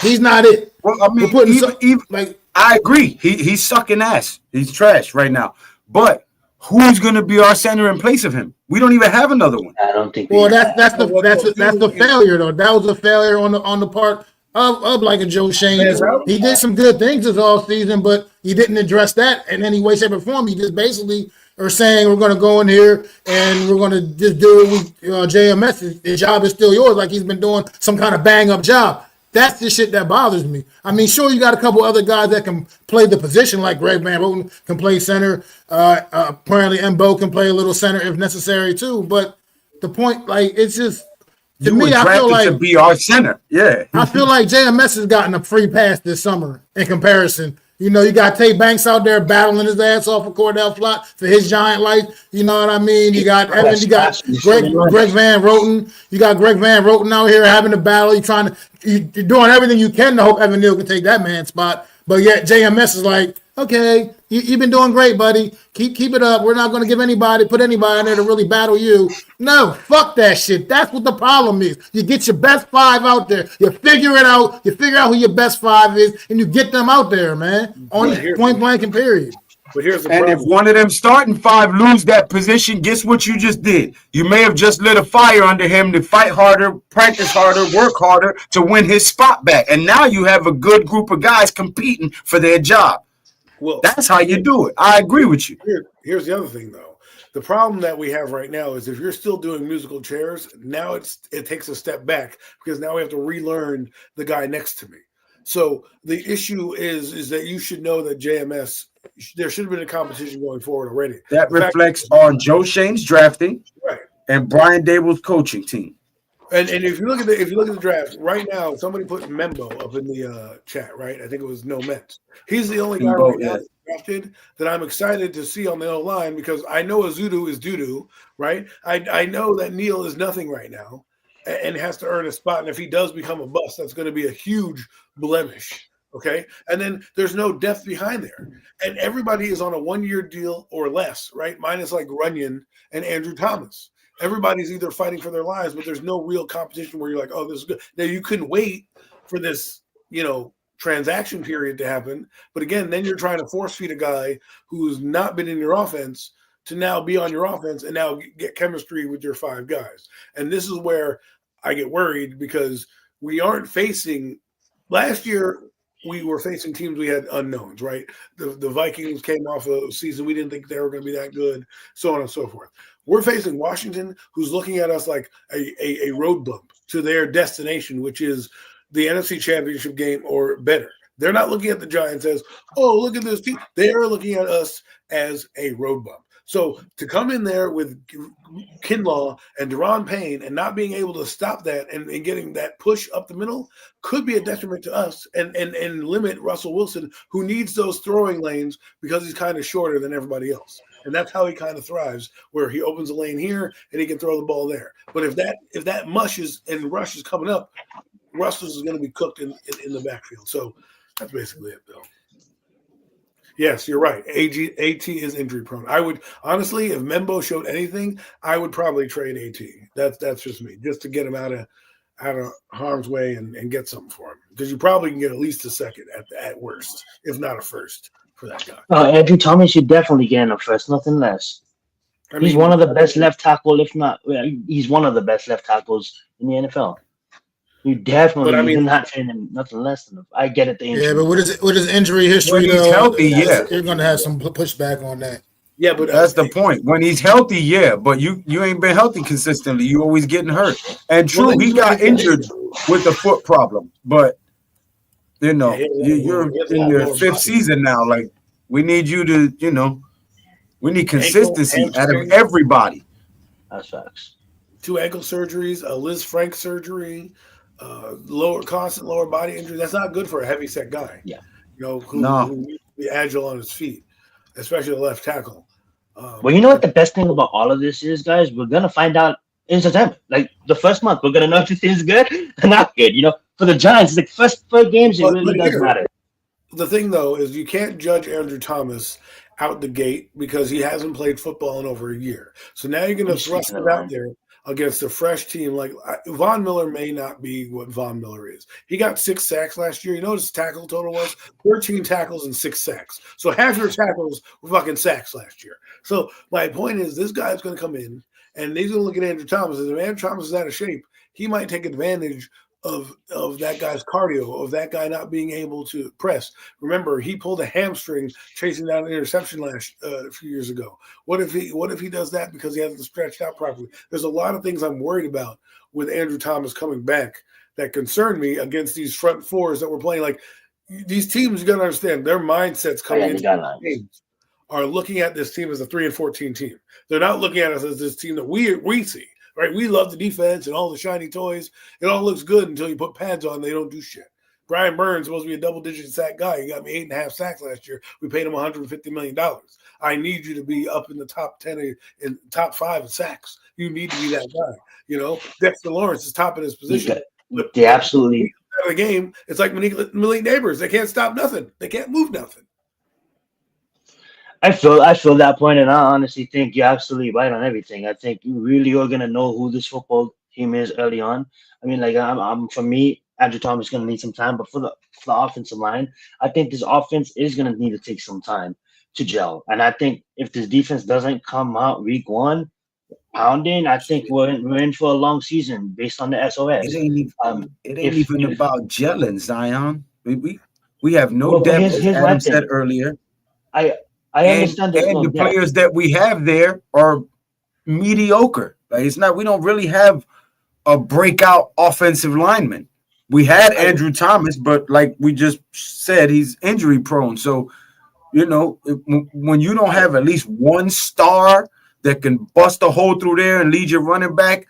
He's not it. Well, I mean, I agree. He's sucking ass. He's trash right now. But who's going to be our center in place of him? We don't even have another one. I don't think. Well, that's the failure though. That was a failure on the part of like a Joe Shane. He did some good things this all season, but he didn't address that in any way, shape, or form. He just basically are saying we're going to go in here and we're going to just do it with JMS. His job is still yours, like he's been doing some kind of bang up job. That's the shit that bothers me. I mean, sure, you got a couple other guys that can play the position, like Greg Van Roten can play center. Apparently, Mbo can play a little center if necessary too. But the point, like, it's just to me, I feel like to be our center. Yeah, I feel like JMS has gotten a free pass this summer in comparison. You got Tate Banks out there battling his ass off of Cordell Flott for his giant life. You know what I mean? You got Evan, you got Greg Van Roten. You got Greg Van Roten out here having a battle. You're doing everything you can to hope Evan Neal can take that man's spot. But yet JMS is like, okay, you've been doing great, buddy. Keep it up. We're not going to put anybody in there to really battle you. No, fuck that shit. That's what the problem is. You get your best five out there. You figure it out. You figure out who your best five is, and you get them out there, man. On point blank and period. But here's the problem. If one of them starting five lose that position, guess what you just did? You may have just lit a fire under him to fight harder, practice harder, work harder to win his spot back. And now you have a good group of guys competing for their job. Well, that's how you do it. I agree with you. Here's the other thing, though. The problem that we have right now is if you're still doing musical chairs, now it takes a step back because now we have to relearn the guy next to me. So the issue is that you should know that JMS, there should have been a competition going forward already. That reflects on Joe Shane's drafting, right, and Brian Dable's coaching team. And if you look at the draft right now, somebody put Membo up in the chat, right? I think it was No Mets. He's the only guy right now that's drafted that I'm excited to see on the O-line because I know Azudu is doo-doo, right? I know that Neal is nothing right now. and has to earn a spot. And if he does become a bust, that's going to be a huge blemish. Okay. And then there's no depth behind there. And everybody is on a 1-year deal or less, right? Minus like Runyon and Andrew Thomas. Everybody's either fighting for their lives, but there's no real competition where you're like, oh, this is good. Now you couldn't wait for this, transaction period to happen. But again, then you're trying to force feed a guy who's not been in your offense to now be on your offense and now get chemistry with your 5 guys. And this is where I get worried because we aren't facing – last year we were facing teams we had unknowns, right? The Vikings came off a season we didn't think they were going to be that good, so on and so forth. We're facing Washington, who's looking at us like a road bump to their destination, which is the NFC Championship game or better. They're not looking at the Giants as, oh, look at this team. They are looking at us as a road bump. So to come in there with Kinlaw and Deron Payne and not being able to stop that and getting that push up the middle could be a detriment to us and limit Russell Wilson, who needs those throwing lanes because he's kind of shorter than everybody else. And that's how he kind of thrives, where he opens a lane here and he can throw the ball there. But if that mushes and rush is coming up, Russell is going to be cooked in the backfield. So that's basically it, though. Yes, you're right. AT is injury prone. I would honestly, if Membo showed anything, I would probably trade AT. That's just me, just to get him out of harm's way and get something for him, because you probably can get at least a second at worst, if not a first, for that guy. Andrew Thomas, you definitely get a first, nothing less. He's one of the best left tackle, if not, he's one of the best left tackles in the NFL. You definitely you're not training nothing less than him. I get it. Yeah, but with his injury history, when he's healthy, you're going to have some pushback on that. Yeah, but that's the point. When he's healthy, yeah, but you ain't been healthy consistently. You always getting hurt. And true, he got injured with the foot problem, but you're in your 5th season now. Like, we need you to, we need consistency out of everybody. That's facts. 2 ankle surgeries, a Liz Frank surgery. Constant lower body injury. That's not good for a heavy set guy. Yeah, who needs to be agile on his feet, especially the left tackle. Well, you know what the best thing about all of this is, guys? We're gonna find out in September. Like the first month, we're gonna know if this is good or not good. For the Giants, the first 4 games, it really does matter. The thing though is you can't judge Andrew Thomas out the gate because he hasn't played football in over a year. So now you're gonna thrust it out there against a fresh team. Like Von Miller may not be what Von Miller is. He got 6 sacks last year. You know what his tackle total was? 13 tackles and 6 sacks. So half your tackles were fucking sacks last year. So my point is this guy's going to come in and he's going to look at Andrew Thomas. And if Andrew Thomas is out of shape, he might take advantage of that guy's cardio, of that guy not being able to press. Remember, he pulled a hamstring chasing down an interception a few years ago. What if he does that because he hasn't stretched out properly? There's a lot of things I'm worried about with Andrew Thomas coming back that concern me against these front fours that we're playing. Like these teams, you got to understand their mindsets coming into games are looking at this team as a 3-14 team. They're not looking at us as this team that we see. Right, we love the defense and all the shiny toys. It all looks good until you put pads on. They don't do shit. Brian Burns supposed to be a double-digit sack guy. He got me 8.5 sacks last year. We paid him $150 million. I need you to be up in the top 10 and top 5 in sacks. You need to be that guy. Dexter Lawrence is top in his position. They absolutely out of the game. It's like Malik Neighbors. They can't stop nothing. They can't move nothing. I feel that point, and I honestly think you're absolutely right on everything. I think you really are gonna know who this football team is early on. I mean, like for me, Andrew Thomas is gonna need some time, but for the offensive line, I think this offense is gonna need to take some time to gel. And I think if this defense doesn't come out week 1 pounding, I think we're in for a long season based on the SOS. It ain't even about gelling, Zion. We have no depth, as Adam said earlier. I understand and the players that we have there are mediocre. Like we don't really have a breakout offensive lineman. We had Andrew Thomas, but like we just said, he's injury prone. So, when you don't have at least one star that can bust a hole through there and lead your running back,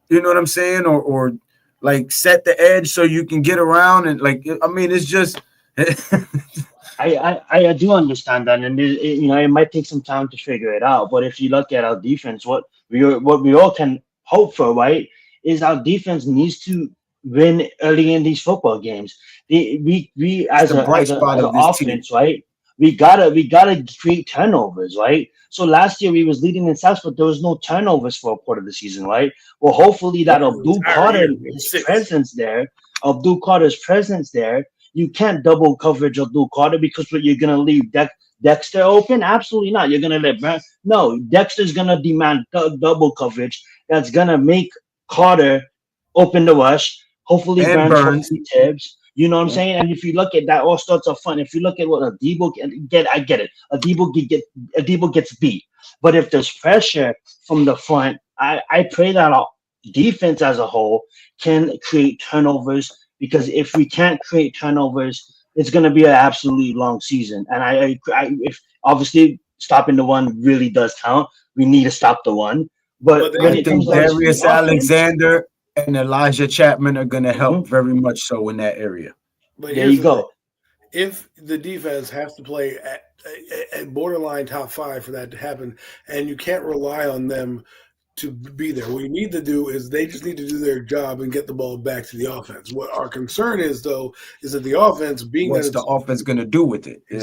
you know what I'm saying? Or like set the edge so you can get around and it's just I do understand that, and it might take some time to figure it out. But if you look at our defense, what we all can hope for, right, is our defense needs to win early in these football games. We as the a bright as a spot as an of this team. offense, right? We gotta create turnovers, right? So last year we was leading in sacks, but there was no turnovers for a part of the season, right? Well, hopefully that Abdul Entire Carter, year, his 6. presence there, Abdul Carter's presence there, you can't double coverage Abdul Carter because what you're gonna leave Dexter open? Absolutely not. You're gonna no. Dexter's gonna demand double coverage. That's gonna make Carter open the rush. Hopefully And Burns, Burns. hopefully Tibbs. You know what I'm saying? And if you look at that, all starts off fun. If you look at what Adebo I get it. Adebo gets beat. But if there's pressure from the front, I pray that our defense as a whole can create turnovers, because if we can't create turnovers, it's going to be an absolutely long season. And if obviously stopping the one really does count, we need to stop the one. But when I it think comes down to Darius the offense, Alexander and Elijah Chapman are going to help very much so in that area. But there here's you the go. thing. If the defense has to play at borderline top 5 for that to happen, and you can't rely on them to be there, what you need to do is they just need to do their job and get the ball back to the offense. What our concern is, though, is that the offense, being What's that the offense going to do with it? Yeah.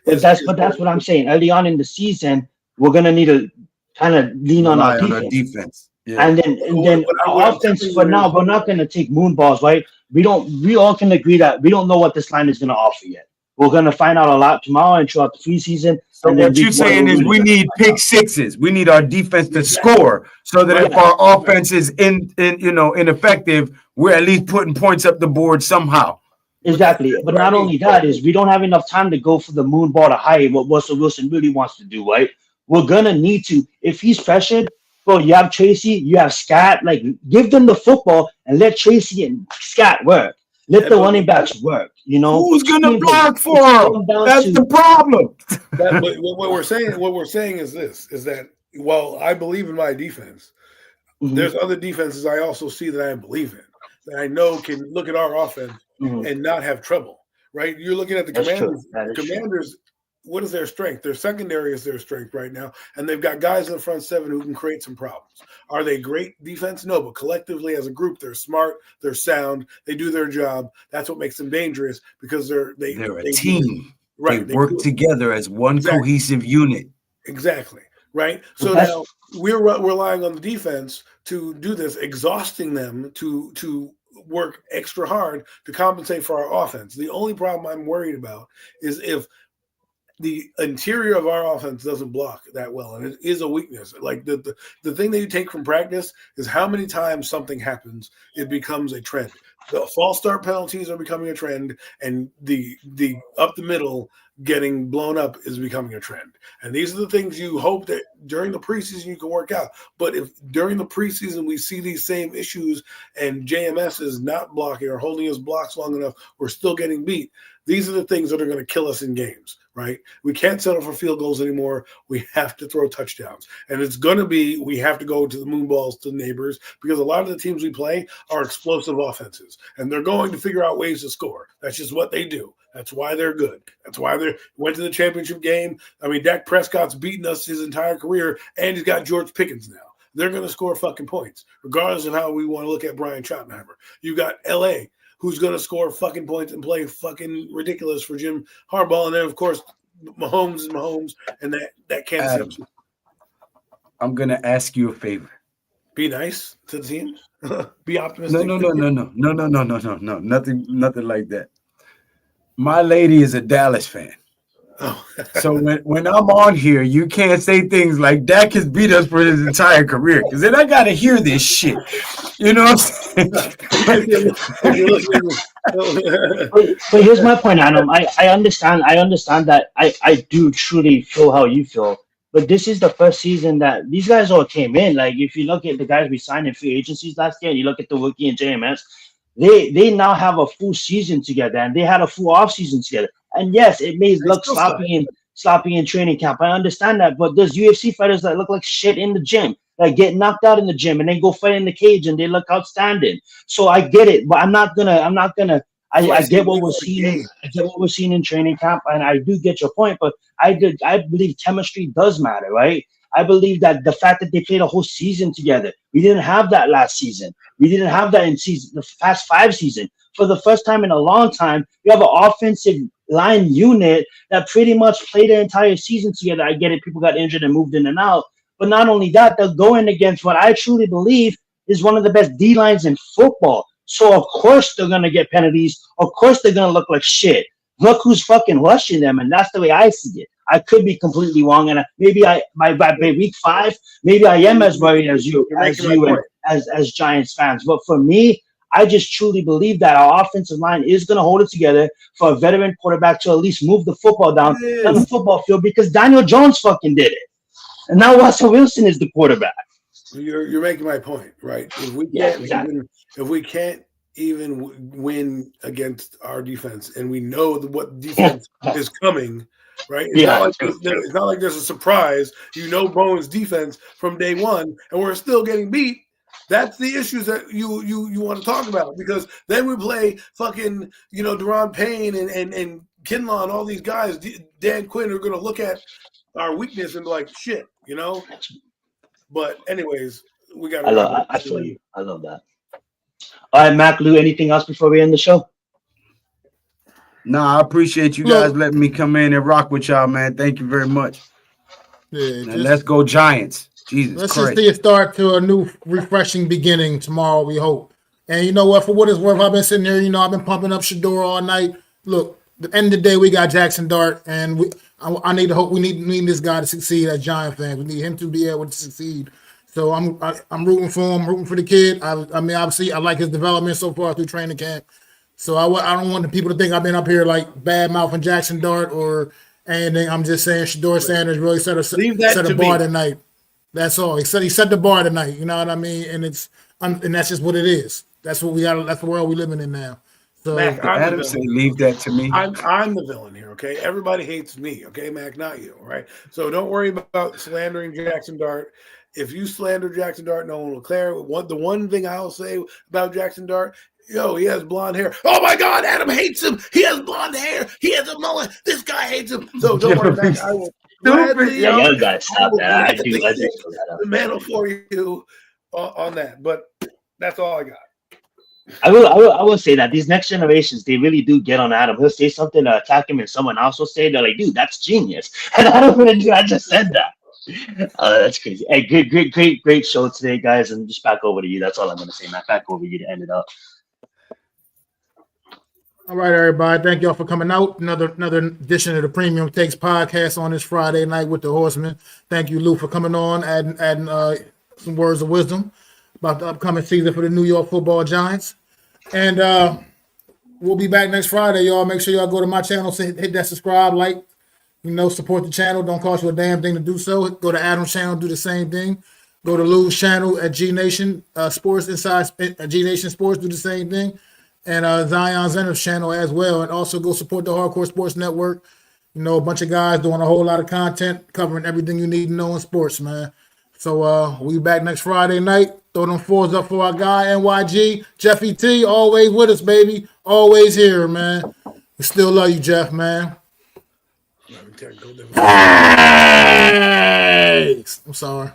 exactly. But that's what I'm saying. Early on in the season, we're gonna need to kind of lean on our defense. Yeah. And then our offense for now, we're not gonna take moon balls, right? We all can agree that we don't know what this line is gonna offer yet. We're gonna find out a lot tomorrow and throughout the preseason. So and what you're saying is we need pick sixes. We need our defense to score so that if our offense is ineffective, we're at least putting points up the board somehow. Exactly. But not only that is we don't have enough time to go for the moon ball to hide what Russell Wilson really wants to do, right? We're gonna need to, if he's pressured, bro, you have Tracy, you have Scott, like give them the football and let Tracy and Scott work. Let the running backs work, you know. Who's gonna block for him? That's the problem. What we're saying is this: is that while I believe in my defense, there's other defenses I also see that I believe in, that I know can look at our offense and not have trouble. Right? You're looking at the Commanders. Commanders. What is their strength? Their secondary is their strength right now, and they've got guys in the front 7 who can create some problems. Are they great defense? No, but collectively as a group, they're smart, they're sound, they do their job. That's what makes them dangerous, because they're a team. Right? They work together as one cohesive unit. Exactly. Right. So now we're relying on the defense to do this, exhausting them to work extra hard to compensate for our offense. The only problem I'm worried about is if the interior of our offense doesn't block that well, and it is a weakness. Like the thing that you take from practice is how many times something happens, it becomes a trend. The false start penalties are becoming a trend, and the up the middle getting blown up is becoming a trend. And these are the things you hope that during the preseason you can work out. But if during the preseason we see these same issues and JMS is not blocking or holding his blocks long enough, we're still getting beat. These are the things that are going to kill us in games, right? We can't settle for field goals anymore. We have to throw touchdowns. And it's going to be, we have to go to the moon balls to neighbors, because a lot of the teams we play are explosive offenses, and they're going to figure out ways to score. That's just what they do. That's why they're good. That's why they went to the championship game. I mean, Dak Prescott's beaten us his entire career, and he's got George Pickens now. They're going to score fucking points, regardless of how we want to look at Brian Schottenheimer. You got L.A., who's going to score fucking points and play fucking ridiculous for Jim Harbaugh. And then, of course, Mahomes is Mahomes, and that can't see. I'm going to ask you a favor. Be nice to the team. Be optimistic. No. Nothing like that. My lady is a Dallas fan. Oh. So when I'm on here, you can't say things like Dak has beat us for his entire career, because then I got to hear this shit. You know what I'm saying? But here's my point, Adam. I understand that I do truly feel how you feel. But this is the first season that these guys all came in. Like, if you look at the guys we signed in free agencies last year, and you look at the rookie and JMS, they now have a full season together, and they had a full off season together. And yes, it may look sloppy in training camp. I understand that, but there's UFC fighters that look like shit in the gym, like get knocked out in the gym, and then go fight in the cage, and they look outstanding. So I get it, but I'm not gonna. I get what we're seeing. I get what we're seeing in training camp, and I do get your point. But I believe chemistry does matter, right? I believe that the fact that they played a whole season together, we didn't have that last season. We didn't have that in the past 5 seasons. For the first time in a long time, we have an offensive line unit that pretty much played the entire season together. I get it. People got injured and moved in and out. But not only that, they're going against what I truly believe is one of the best D lines in football. So of course they're gonna get penalties. Of course they're gonna look like shit. Look who's fucking rushing them, and that's the way I see it. I could be completely wrong, and maybe by week 5, maybe I am as worried as you, as Giants fans. But for me, I just truly believe that our offensive line is going to hold it together for a veteran quarterback to at least move the football down the football field, because Daniel Jones fucking did it, and now Russell Wilson is the quarterback. You're making my point, right? If we can't even win against our defense, and we know what defense is coming, right? It's not like there's a surprise. You know Bowen's defense from day one, and we're still getting beat. That's the issues that you want to talk about, because then we play fucking Deron Payne and Kinlaw and all these guys. Dan Quinn are going to look at our weakness and be like, shit, But anyways, we got. I feel you. I love that. All right, Mac, Lou, anything else before we end the show? No, I appreciate you guys letting me come in and rock with y'all, man. Thank you very much. Yeah, let's go Giants. Jesus Let's Christ. just see it start to a new, refreshing beginning tomorrow, we hope. And you know what? For what it's worth, I've been sitting here, I've been pumping up Shador all night. Look, at the end of the day, we got Jackson Dart, and I need to hope we need this guy to succeed as Giant fans. We need him to be able to succeed. So I'm rooting for him, rooting for the kid. I mean, obviously, I like his development so far through training camp. So I don't want the people to think I've been up here like bad mouthing Jackson Dart or anything. I'm just saying Shador Sanders really set a bar tonight. That's all. He set the bar tonight. You know what I mean? And that's just what it is. That's what we got. That's the world we living in now. So Mac, Adam said, "Leave that to me." I'm the villain here. Okay, everybody hates me. Okay, Mac, not you. All right. So don't worry about slandering Jackson Dart. If you slander Jackson Dart, no one will care. The one thing I'll say about Jackson Dart, he has blonde hair. Oh my God, Adam hates him. He has blonde hair. He has a mullet. This guy hates him. So don't worry, Mac. I will. You guys stop that. I do the mantle for you on that, but that's all I got. I will say that these next generations, they really do get on Adam. He'll say something to attack him, and someone else will say, they're like, dude, that's genius. And I just said that. That's crazy. Hey, great show today, guys. And just back over to you. That's all I'm going to say, Matt. Back over to you to end it up. All right, everybody. Thank y'all for coming out. Another edition of the Premium Takes podcast on this Friday night with the Horsemen. Thank you, Lou, for coming on, adding some words of wisdom about the upcoming season for the New York Football Giants. And we'll be back next Friday, y'all. Make sure y'all go to my channel, hit that subscribe, like, support the channel. Don't cost you a damn thing to do so. Go to Adam's channel, do the same thing. Go to Lou's channel at G Nation Sports Inside G Nation Sports, do the same thing. And Zion Zenith channel as well. And also go support the Hardcore Sports Network. A bunch of guys doing a whole lot of content covering everything you need to know in sports, man. So we'll be back next Friday night. Throw them fours up for our guy, NYG. Jeffy T, always with us, baby. Always here, man. We still love you, Jeff, man. Thanks. I'm sorry.